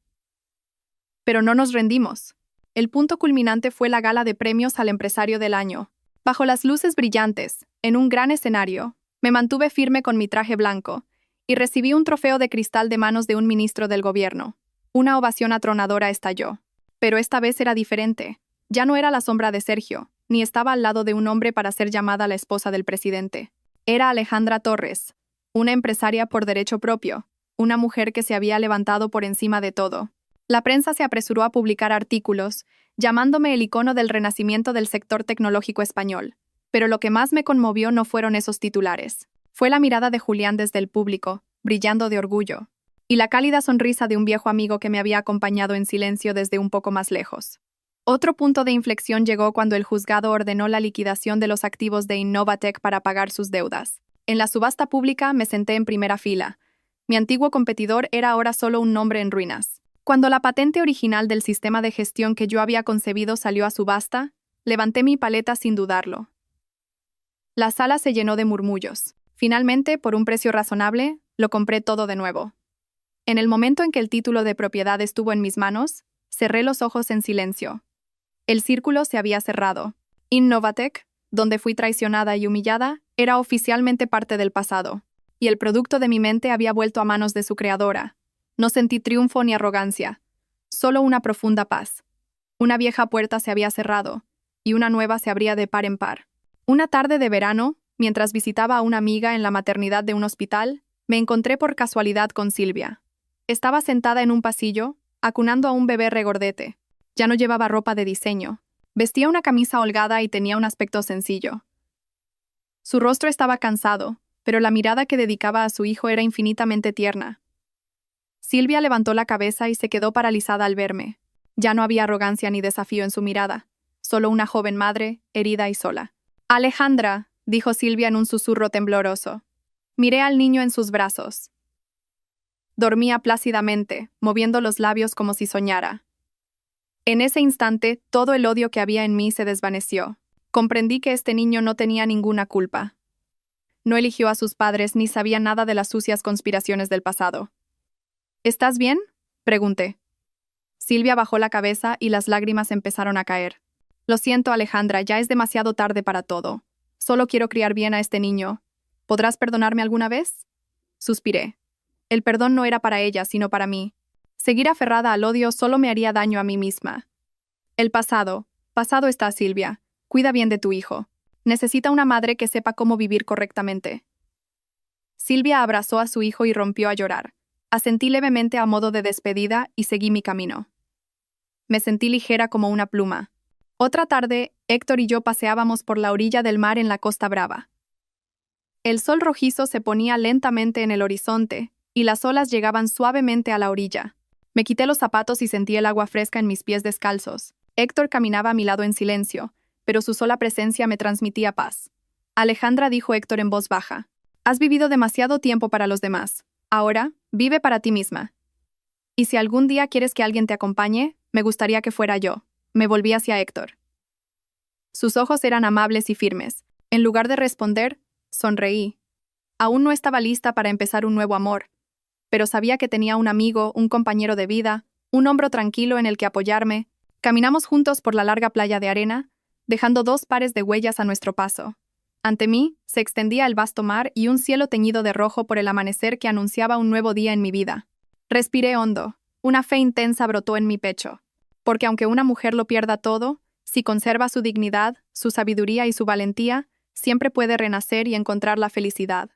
Pero no nos rendimos. El punto culminante fue la gala de premios al empresario del año. Bajo las luces brillantes, en un gran escenario, me mantuve firme con mi traje blanco y recibí un trofeo de cristal de manos de un ministro del gobierno. Una ovación atronadora estalló. Pero esta vez era diferente. Ya no era la sombra de Sergio, ni estaba al lado de un hombre para ser llamada la esposa del presidente. Era Alejandra Torres, una empresaria por derecho propio, una mujer que se había levantado por encima de todo. La prensa se apresuró a publicar artículos, llamándome el icono del renacimiento del sector tecnológico español. Pero lo que más me conmovió no fueron esos titulares. Fue la mirada de Julián desde el público, brillando de orgullo, y la cálida sonrisa de un viejo amigo que me había acompañado en silencio desde un poco más lejos. Otro punto de inflexión llegó cuando el juzgado ordenó la liquidación de los activos de Innovatec para pagar sus deudas. En la subasta pública me senté en primera fila. Mi antiguo competidor era ahora solo un nombre en ruinas. Cuando la patente original del sistema de gestión que yo había concebido salió a subasta, levanté mi paleta sin dudarlo. La sala se llenó de murmullos. Finalmente, por un precio razonable, lo compré todo de nuevo. En el momento en que el título de propiedad estuvo en mis manos, cerré los ojos en silencio. El círculo se había cerrado. Innovatec, donde fui traicionada y humillada, era oficialmente parte del pasado, y el producto de mi mente había vuelto a manos de su creadora. No sentí triunfo ni arrogancia, solo una profunda paz. Una vieja puerta se había cerrado, y una nueva se abría de par en par. Una tarde de verano, mientras visitaba a una amiga en la maternidad de un hospital, me encontré por casualidad con Silvia. Estaba sentada en un pasillo, acunando a un bebé regordete. Ya no llevaba ropa de diseño. Vestía una camisa holgada y tenía un aspecto sencillo. Su rostro estaba cansado, pero la mirada que dedicaba a su hijo era infinitamente tierna. Silvia levantó la cabeza y se quedó paralizada al verme. Ya no había arrogancia ni desafío en su mirada, solo una joven madre, herida y sola. «Alejandra», dijo Silvia en un susurro tembloroso. Miré al niño en sus brazos. Dormía plácidamente, moviendo los labios como si soñara. En ese instante, todo el odio que había en mí se desvaneció. Comprendí que este niño no tenía ninguna culpa. No eligió a sus padres ni sabía nada de las sucias conspiraciones del pasado. «¿Estás bien?», pregunté. Silvia bajó la cabeza y las lágrimas empezaron a caer. «Lo siento, Alejandra, ya es demasiado tarde para todo. Solo quiero criar bien a este niño. ¿Podrás perdonarme alguna vez?». Suspiré. El perdón no era para ella, sino para mí. Seguir aferrada al odio solo me haría daño a mí misma. «El pasado está, Silvia. Cuida bien de tu hijo. Necesita una madre que sepa cómo vivir correctamente». Silvia abrazó a su hijo y rompió a llorar. Asentí levemente a modo de despedida y seguí mi camino. Me sentí ligera como una pluma. Otra tarde, Héctor y yo paseábamos por la orilla del mar en la Costa Brava. El sol rojizo se ponía lentamente en el horizonte, y las olas llegaban suavemente a la orilla. Me quité los zapatos y sentí el agua fresca en mis pies descalzos. Héctor caminaba a mi lado en silencio, pero su sola presencia me transmitía paz. Alejandra, dijo Héctor en voz baja, has vivido demasiado tiempo para los demás. Ahora, vive para ti misma. Y si algún día quieres que alguien te acompañe, me gustaría que fuera yo. Me volví hacia Héctor. Sus ojos eran amables y firmes. En lugar de responder, sonreí. Aún no estaba lista para empezar un nuevo amor, pero sabía que tenía un amigo, un compañero de vida, un hombro tranquilo en el que apoyarme. Caminamos juntos por la larga playa de arena, dejando 2 pares de huellas a nuestro paso. Ante mí se extendía el vasto mar y un cielo teñido de rojo por el amanecer que anunciaba un nuevo día en mi vida. Respiré hondo. Una fe intensa brotó en mi pecho. Porque aunque una mujer lo pierda todo, si conserva su dignidad, su sabiduría y su valentía, siempre puede renacer y encontrar la felicidad.